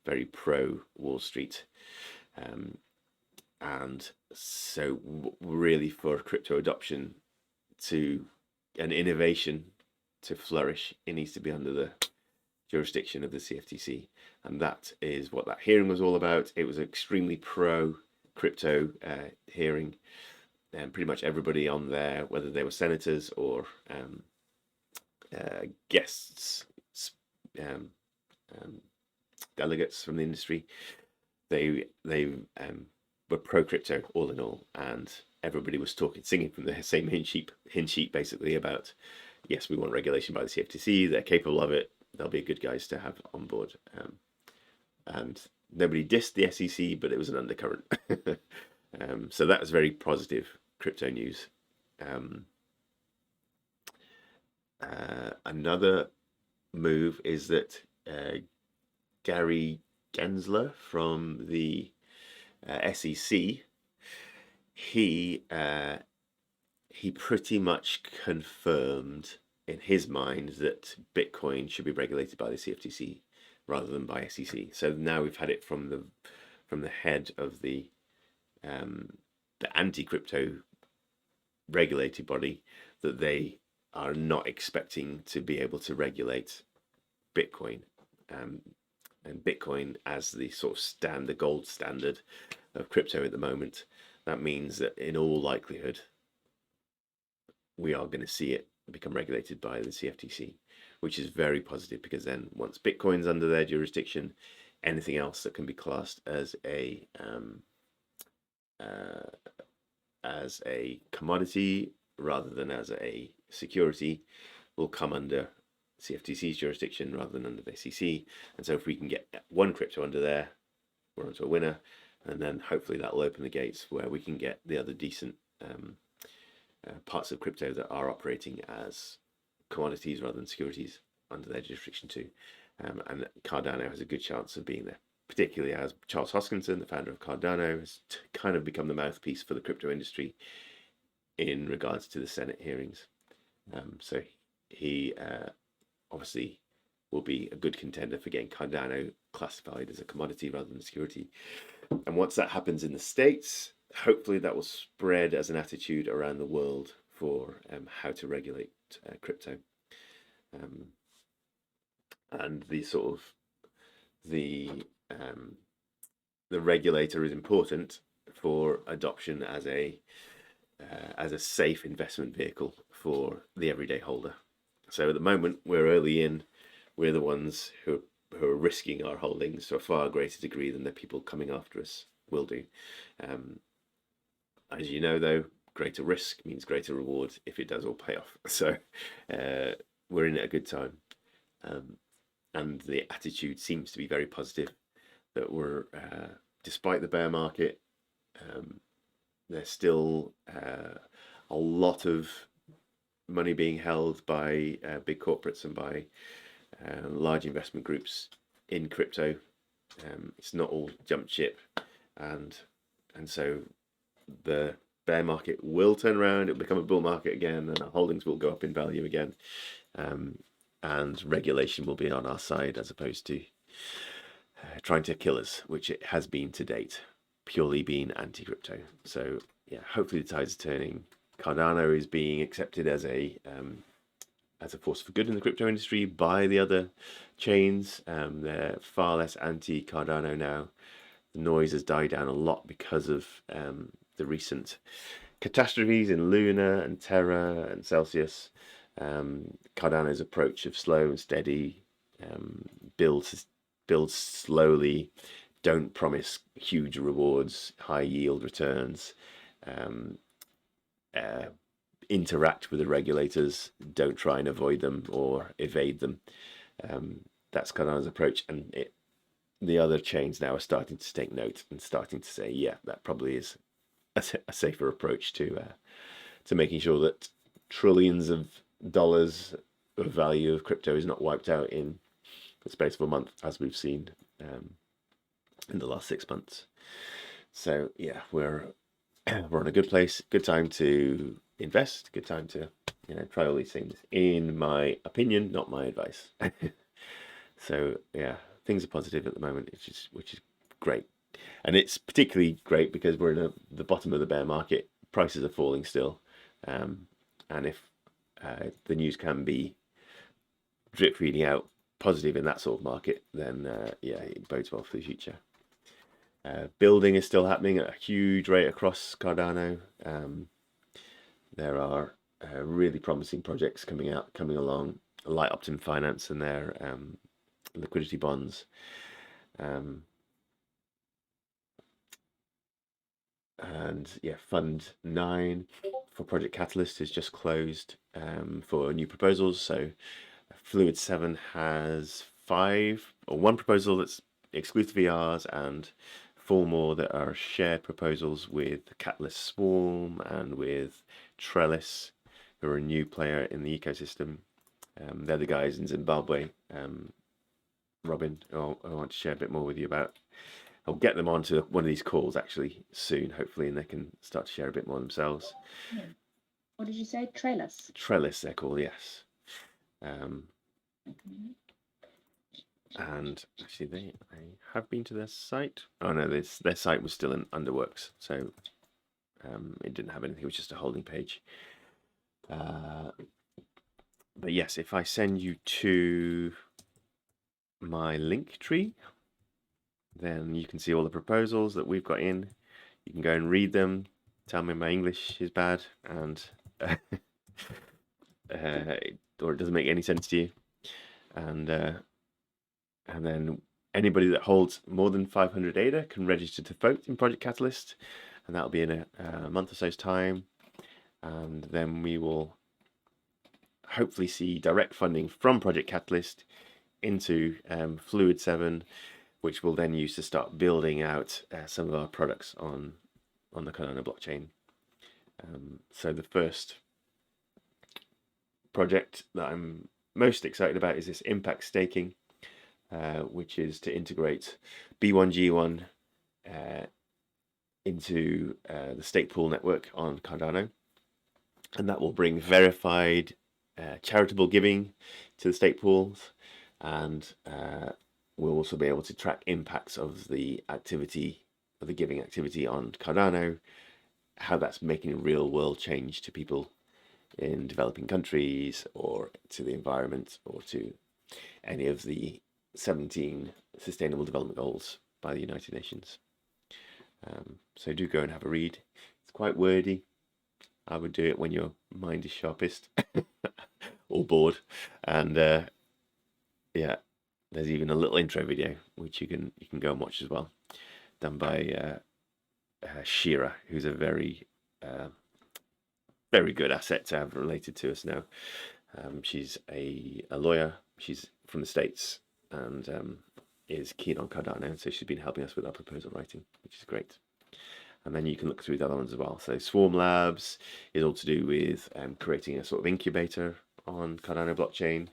very pro-Wall Street. And so really for crypto adoption and innovation to flourish, it needs to be under the jurisdiction of the CFTC. And that is what that hearing was all about. It was an extremely pro-crypto hearing. And pretty much everybody on there, whether they were senators or guests, delegates from the industry, they were pro-crypto all in all, and everybody was singing from the same hymn sheet basically about, yes, we want regulation by the CFTC, they're capable of it, they'll be good guys to have on board. And nobody dissed the SEC, but it was an undercurrent. So that was very positive crypto news. Another move is that Gary Gensler from the SEC, he pretty much confirmed in his mind that Bitcoin should be regulated by the CFTC rather than by SEC. So now we've had it from the head of the anti-crypto regulated body that they are not expecting to be able to regulate Bitcoin. And Bitcoin as the sort of the gold standard of crypto at the moment. That means that in all likelihood, we are going to see it become regulated by the CFTC, which is very positive because then once Bitcoin's under their jurisdiction, anything else that can be classed as a commodity rather than as a security will come under CFTC's jurisdiction rather than under the SEC. And so if we can get one crypto under there, we're onto a winner. And then hopefully that will open the gates where we can get the other decent parts of crypto that are operating as commodities rather than securities under their jurisdiction too. And Cardano has a good chance of being there, particularly as Charles Hoskinson, the founder of Cardano, has kind of become the mouthpiece for the crypto industry in regards to the Senate hearings. So he obviously will be a good contender for getting Cardano classified as a commodity rather than a security. And once that happens in the States, hopefully that will spread as an attitude around the world for how to regulate crypto. And the sort of the regulator is important for adoption as a safe investment vehicle for the everyday holder. So at the moment, we're early in. We're the ones who are risking our holdings to a far greater degree than the people coming after us will do. As you know, though, greater risk means greater reward if it does all pay off. So we're in at a good time. And the attitude seems to be very positive, that we're, despite the bear market, there's still a lot of money being held by big corporates and by large investment groups in crypto. It's not all jump ship, and so the bear market will turn around, it'll become a bull market again, and our holdings will go up in value again, and regulation will be on our side as opposed to trying to kill us, which it has been to date, purely being anti-crypto. So yeah, hopefully the tides are turning. Cardano is being accepted as a force for good in the crypto industry by the other chains. They're far less anti-Cardano now. The noise has died down a lot because of the recent catastrophes in Luna and Terra and Celsius. Cardano's approach of slow and steady, build slowly, don't promise huge rewards, high yield returns, interact with the regulators, don't try and avoid them or evade them. That's Cardano's approach, and the other chains now are starting to take note and starting to say, yeah, that probably is a safer approach to making sure that trillions of dollars of value of crypto is not wiped out in the space of a month, as we've seen in the last 6 months. So yeah, we're on a good place, good time to invest, good time to try all these things, in my opinion, not my advice. So yeah, things are positive at the moment, which is great. And it's particularly great because we're in the bottom of the bear market. Prices are falling still, and if the news can be drip feeding out positive in that sort of market, then yeah, it bodes well for the future. Building is still happening at a huge rate across Cardano. There are really promising projects coming along. Light Optim Finance and their liquidity bonds. And yeah, Fund 9 for Project Catalyst is just closed for new proposals. So Fluid 7 has one proposal that's exclusive VRs and 4 more that are shared proposals with Catalyst Swarm and with Trellis, who are a new player in the ecosystem. They're the guys in Zimbabwe, Robin, I want to share a bit more with you about. I'll get them onto one of these calls actually soon, hopefully, and they can start to share a bit more themselves. Yeah. What did you say? Trellis? Trellis, they're called, yes. And actually, they have been to their site. Oh no, their site was still in underworks, so it didn't have anything. It was just a holding page. But yes, if I send you to my link tree, then you can see all the proposals that we've got in. You can go and read them. Tell me my English is bad and or it doesn't make any sense to you. And then anybody that holds more than 500 ADA can register to vote in Project Catalyst, and that'll be in a month or so's time. And then we will hopefully see direct funding from Project Catalyst into Fluid 7, which we'll then use to start building out some of our products on the Cardano blockchain. So the first project that I'm most excited about is this impact staking, which is to integrate B1G1 into the stake pool network on Cardano, and that will bring verified charitable giving to the stake pools, and we'll also be able to track impacts of the activity, of the giving activity on Cardano, how that's making real world change to people in developing countries, or to the environment, or to any of the 17 Sustainable Development Goals by the United Nations. So do go and have a read. It's quite wordy. I would do it when your mind is sharpest or bored. And yeah, there's even a little intro video which you can go and watch as well, done by Shira, who's a very good asset to have related to us now. She's a lawyer. She's from the States and is keen on Cardano, so she's been helping us with our proposal writing, which is great. And then you can look through the other ones as well. So Swarm Labs is all to do with creating a sort of incubator on Cardano blockchain.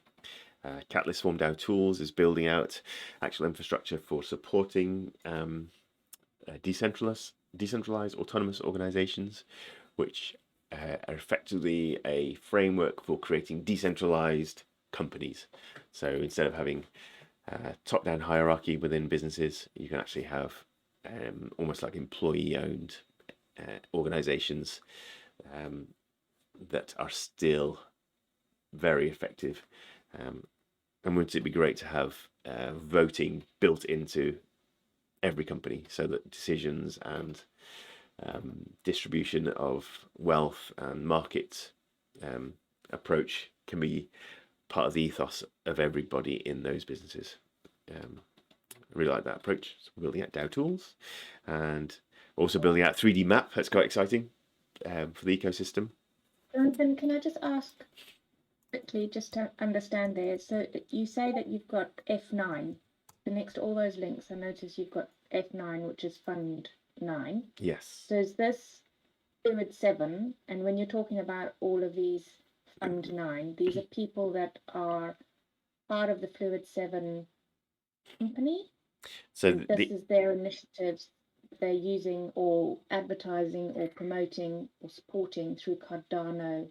Catalyst Swarm DAO Tools is building out actual infrastructure for supporting decentralized autonomous organizations, which are effectively a framework for creating decentralized companies. So instead of having top-down hierarchy within businesses, you can actually have almost like employee-owned organizations that are still very effective. And wouldn't it be great to have voting built into every company, so that decisions and distribution of wealth and market approach can be part of the ethos of everybody in those businesses. I really like that approach. So we're building out DAO tools and also building out 3D map. That's quite exciting for the ecosystem. Jonathan, can I just ask quickly, just to understand there? So you say that you've got F9. So next to all those links, I notice you've got F9, which is Fund 9. Yes. So is this Fluid 7? And when you're talking about all of these Fund 9, these are people that are part of the Fluid 7 company? So this is their initiatives they're using or advertising or promoting or supporting through Cardano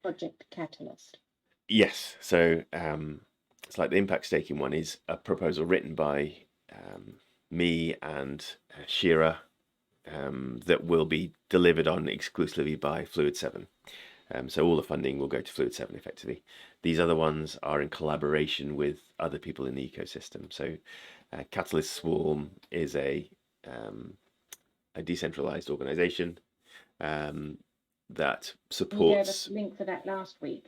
Project Catalyst? Yes. So it's like the impact staking one is a proposal written by me and Shira that will be delivered on exclusively by Fluid 7. So all the funding will go to Fluid 7 effectively. These other ones are in collaboration with other people in the ecosystem. So Catalyst Swarm is a decentralized organization that supports... You gave us a link for that last week.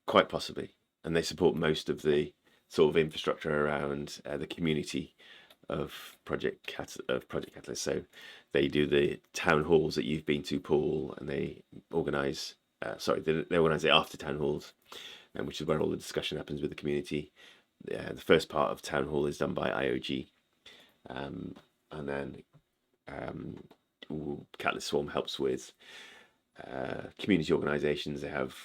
Quite possibly. And they support most of the sort of infrastructure around the community of Project Catalyst. So they do the town halls that you've been to, Paul, and they organize... they organise the after town halls, which is where all the discussion happens with the community. The first part of town hall is done by IOG, and then Catalyst Swarm helps with community organisations. They have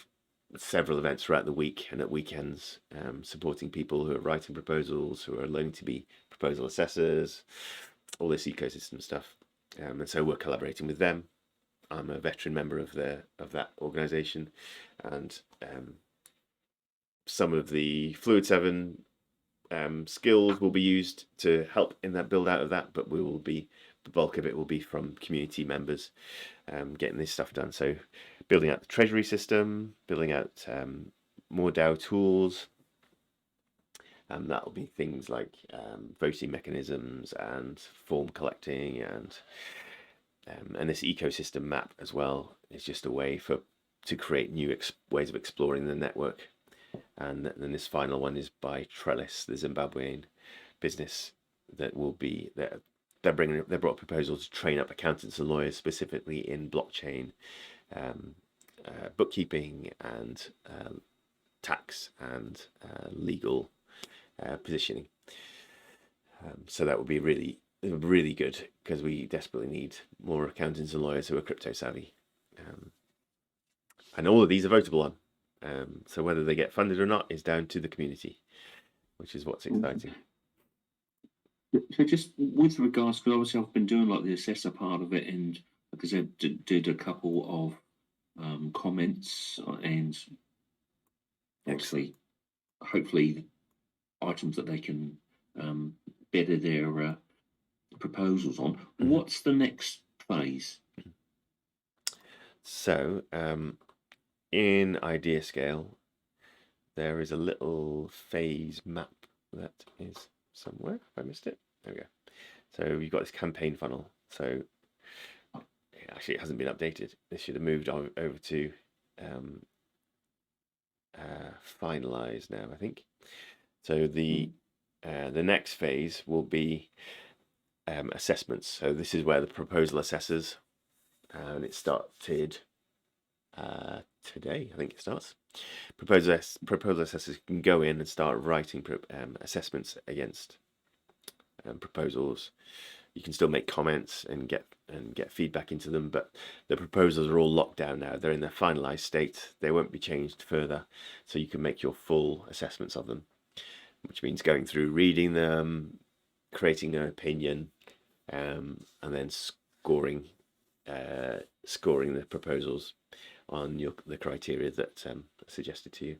several events throughout the week and at weekends, supporting people who are writing proposals, who are learning to be proposal assessors, all this ecosystem stuff. And so we're collaborating with them. I'm a veteran member of that organisation, and some of the Fluid 7 skills will be used to help in that build out of that, but the bulk of it will be from community members getting this stuff done. So building out the treasury system, building out more DAO tools, and that will be things like voting mechanisms and form collecting, and this ecosystem map as well is just a way to create new ways of exploring the network. And then this final one is by Trellis, the Zimbabwean business that will be they brought a proposal to train up accountants and lawyers specifically in blockchain, bookkeeping and tax and legal positioning. So that would be really good, because we desperately need more accountants and lawyers who are crypto savvy. And all of these are votable on. So whether they get funded or not is down to the community, which is what's exciting. So just with regards, because obviously I've been doing like the assessor part of it, and like I said, did a couple of comments and obviously, hopefully, items that they can better their proposals on. What's the next phase? So, in idea scale, there is a little phase map that is somewhere. If I missed it, there we go. So you've got this campaign funnel. So actually, it hasn't been updated. This should have moved over to finalize now, I think. So the next phase will be assessments. So this is where the proposal assessors, and it started today, I think it starts. Proposal assessors can go in and start writing assessments against proposals. You can still make comments and get feedback into them, but the proposals are all locked down now. They're in their finalized state. They won't be changed further, so you can make your full assessments of them, which means going through, reading them, creating an opinion, and then scoring the proposals on the criteria that are suggested to you.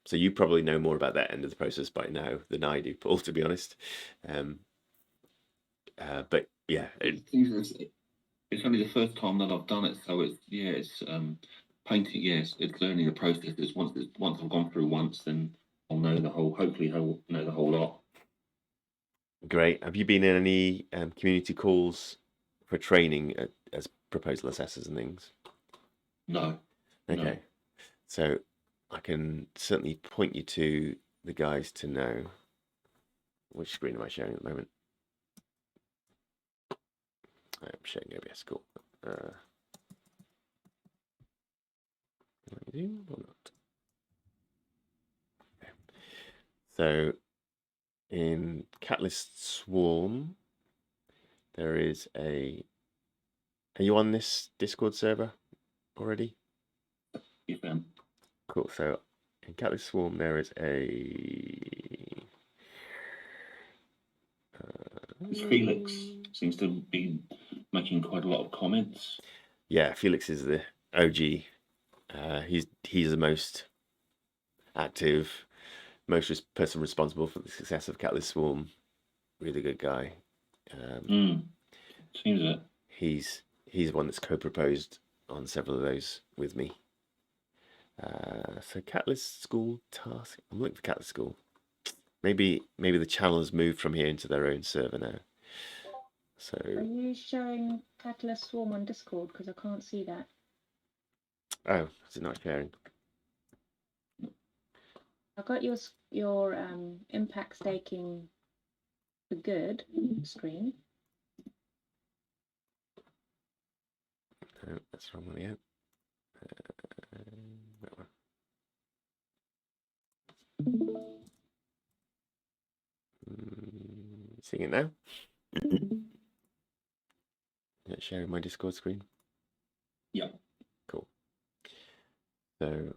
So you probably know more about that end of the process by now than I do, Paul, to be honest. But yeah, it's only the first time that I've done it, so it's painting. Yes, it's learning the processes. Once I've gone through once, then I'll know the whole. Hopefully, I'll know the whole lot. Great. Have you been in any community calls for training as proposal assessors and things? No. Okay. No. So I can certainly point you to the guys to know. Which screen am I sharing at the moment? I'm sharing OBS. Cool. Do or not? Okay. So in Catalyst Swarm, there is a. Are you on this Discord server already? Yes, ma'am. Cool. So in Catalyst Swarm, there is a. Felix seems to be making quite a lot of comments. Yeah, Felix is the OG. He's the most active, most person responsible for the success of Catalyst Swarm. Really good guy. Seems it. He's the one that's co-proposed on several of those with me. So Catalyst School task. I'm looking for Catalyst School. Maybe the channel has moved from here into their own server now. So are you showing Catalyst Swarm on Discord? Because I can't see that. Oh, is it not sharing? I got your impact staking for good screen. No, that's the wrong one again. That one. Seeing it now? Yeah, sharing my Discord screen. Yeah. Cool. So,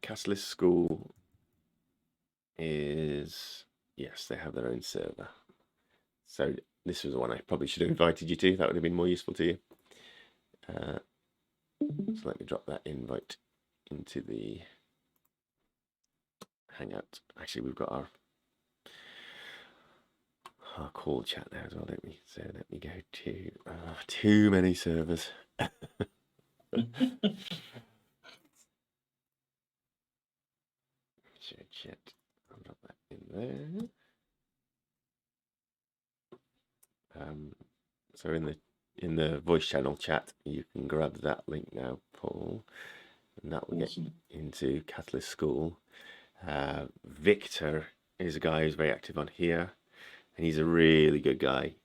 Catalyst School is, yes, they have their own server. So this was the one I probably should have invited you to. That would have been more useful to you. So let me drop that invite into the Hangout. Actually, we've got our call chat now as well, don't we? So let me go to too many servers. Share chat. I'll drop that in there. So in the voice channel chat, you can grab that link now, Paul, and that will Awesome. get into Catalyst School. Victor is a guy who's very active on here, and he's a really good guy.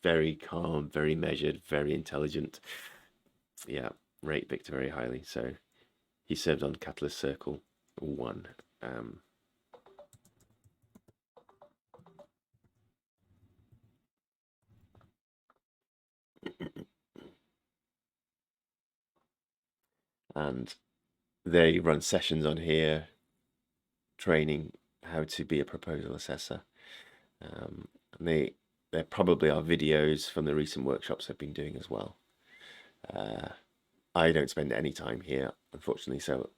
Very calm, very measured, very intelligent. Yeah, rate Victor very highly. So he served on Catalyst Circle 1. And they run sessions on here, training how to be a proposal assessor. And there probably are videos from the recent workshops they've been doing as well. I don't spend any time here, unfortunately, so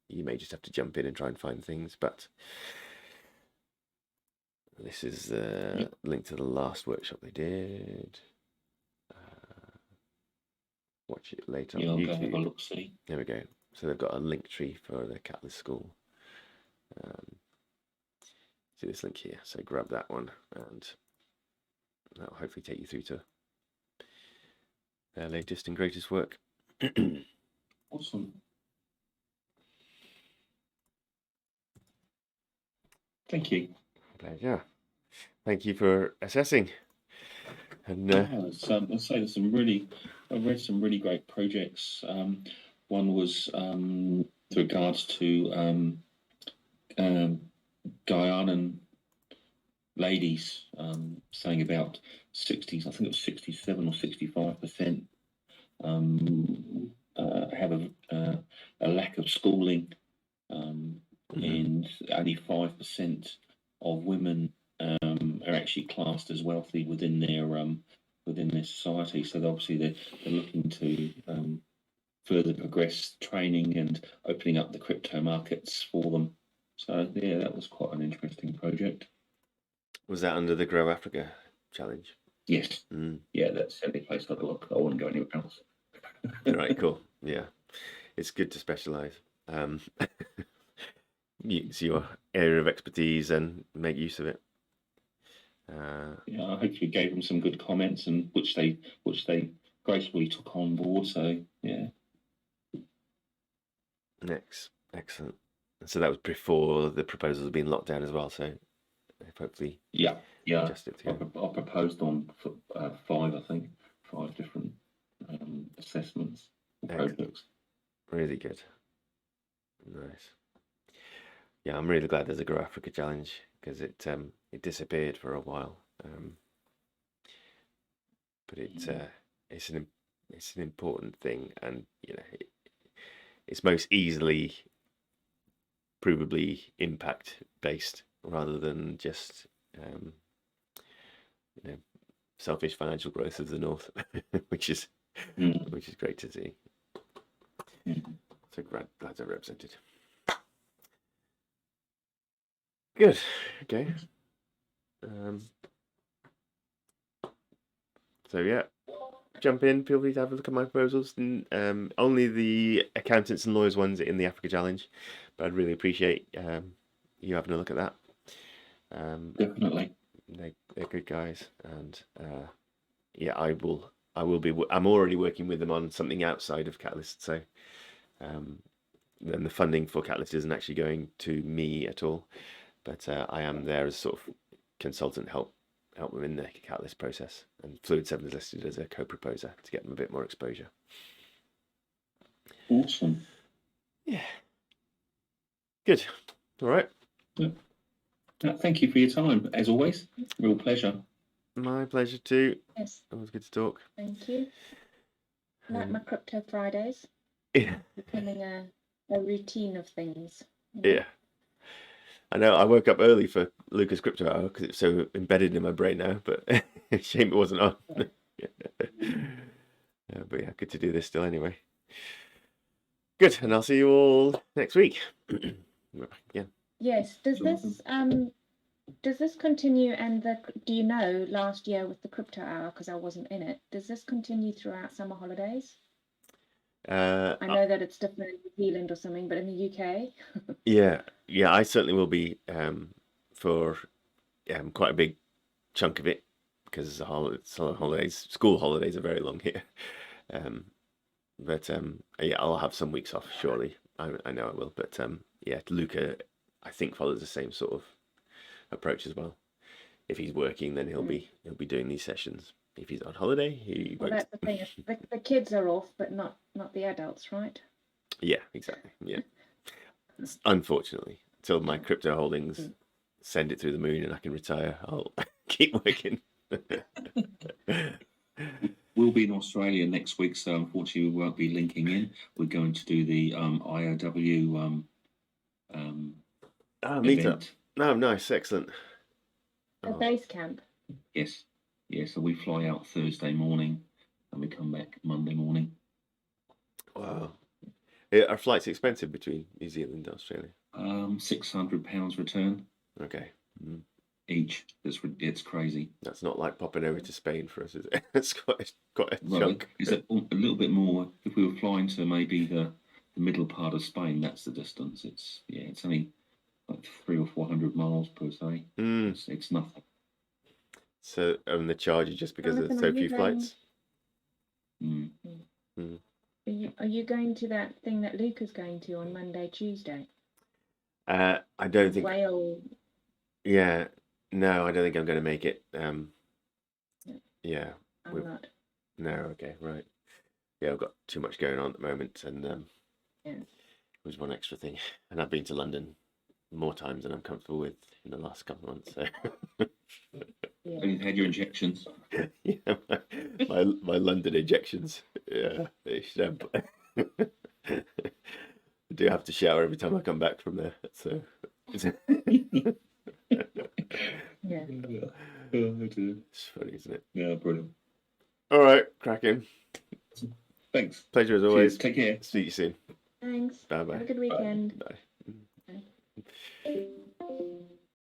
you may just have to jump in and try and find things, but this is the link to the last workshop they did. Watch it later Yeah, on I'll go have a YouTube. look, see. There we go. So they've got a link tree for the Catalyst school. See this link here. So grab that one, and that'll hopefully take you through to their latest and greatest work. Awesome. Thank you. Pleasure. Thank you for assessing. And I'd say there's I've read some really great projects. One was with regards to Guyanan ladies, saying about 60s, I think it was 67 or 65%, have a lack of schooling, and only 5% of women are actually classed as wealthy within their society. So obviously they're looking to further progress training and opening up the crypto markets for them. So yeah, that was quite an interesting project. was that under the Grow Africa challenge? Yes. Yeah, that's the only place I'd look. I wouldn't go anywhere else. Right, cool. Yeah, it's good to specialize. It's your area of expertise and make use of it. Yeah, I hopefully gave them some good comments, and which they gracefully took on board. So yeah. Next, excellent. So that was before the proposals had been locked down as well. So hopefully, Yeah. adjust it through. I proposed on 5 different assessments and projects. Really good. Nice. Yeah, I'm really glad there's a Grow Africa challenge, because it disappeared for a while. But it's an important thing, and it's most easily provably impact based rather than just selfish financial growth of the North, which is great to see. So glad they're represented. Good. Okay. So yeah, jump in. Feel free to have a look at my proposals. And, only the accountants and lawyers ones are in the Africa Challenge, but I'd really appreciate you having a look at that. Definitely. They're good guys, and yeah, I will be. I'm already working with them on something outside of Catalyst, so then the funding for Catalyst isn't actually going to me at all, but I am there as sort of consultant, help them in the Catalyst process, and Fluid 7 is listed as a co-proposer to get them a bit more exposure. Awesome. Yeah. Good. All right. Yeah. Thank you for your time, as always. Real pleasure. My pleasure too. Yes. Always good to talk. Thank you. Like my Crypto Fridays. Yeah. Becoming a routine of things. Yeah. I know I woke up early for Lucas Crypto Hour because it's so embedded in my brain now, but shame it wasn't on. But yeah, good to do this still anyway. Good, and I'll see you all next week. We're back again. Yes. Does this continue? And do you know, last year with the Crypto Hour, because I wasn't in it, does this continue throughout summer holidays? I know that it's different in New Zealand or something, but in the UK. Yeah, I certainly will be for quite a big chunk of it, because school holidays are very long here. But yeah, I'll have some weeks off surely. I know I will. But yeah, Luca, I think, follows the same sort of approach as well. If he's working, then he'll be doing these sessions. If he's on holiday, he won't. That's the thing. The kids are off, but not the adults, right? Yeah, exactly. Yeah. Unfortunately, until my crypto holdings send it through the moon and I can retire, I'll keep working. We'll be in Australia next week, so unfortunately we won't be linking in. We're going to do the IOW meetup. No, nice, excellent. The base camp. Yes. Yeah, so we fly out Thursday morning, and we come back Monday morning. Wow. Are flights expensive between New Zealand and Australia? £600 return Okay. Mm. each. It's crazy. That's not like popping over to Spain for us, is it? It's quite a Well, chunk. it's a little bit more. If we were flying to maybe the middle part of Spain, that's the distance. It's only like 300 or 400 miles per se. Mm. It's nothing. So, the charge is just because there's Jonathan, so are you few going- flights? Mm. Mm. Are you going to that thing that Luca's going to on Monday, Tuesday? I don't think. Whale. Yeah. No, I don't think I'm going to make it. Yeah. I'm not. No. Okay. Right. Yeah, I've got too much going on at the moment, and Yeah. it was one extra thing. And I've been to London more times than I'm comfortable with in the last couple of months. So. Yeah. And you've had your injections. Yeah, my London injections. Yeah, they should have. I do have to shower every time I come back from there. So. Yeah. It's funny, isn't it? Yeah, brilliant. All right, cracking. Thanks. Pleasure as Cheers. always. Take care. See you soon. Thanks. Bye bye. Have a good weekend. Bye. Bye.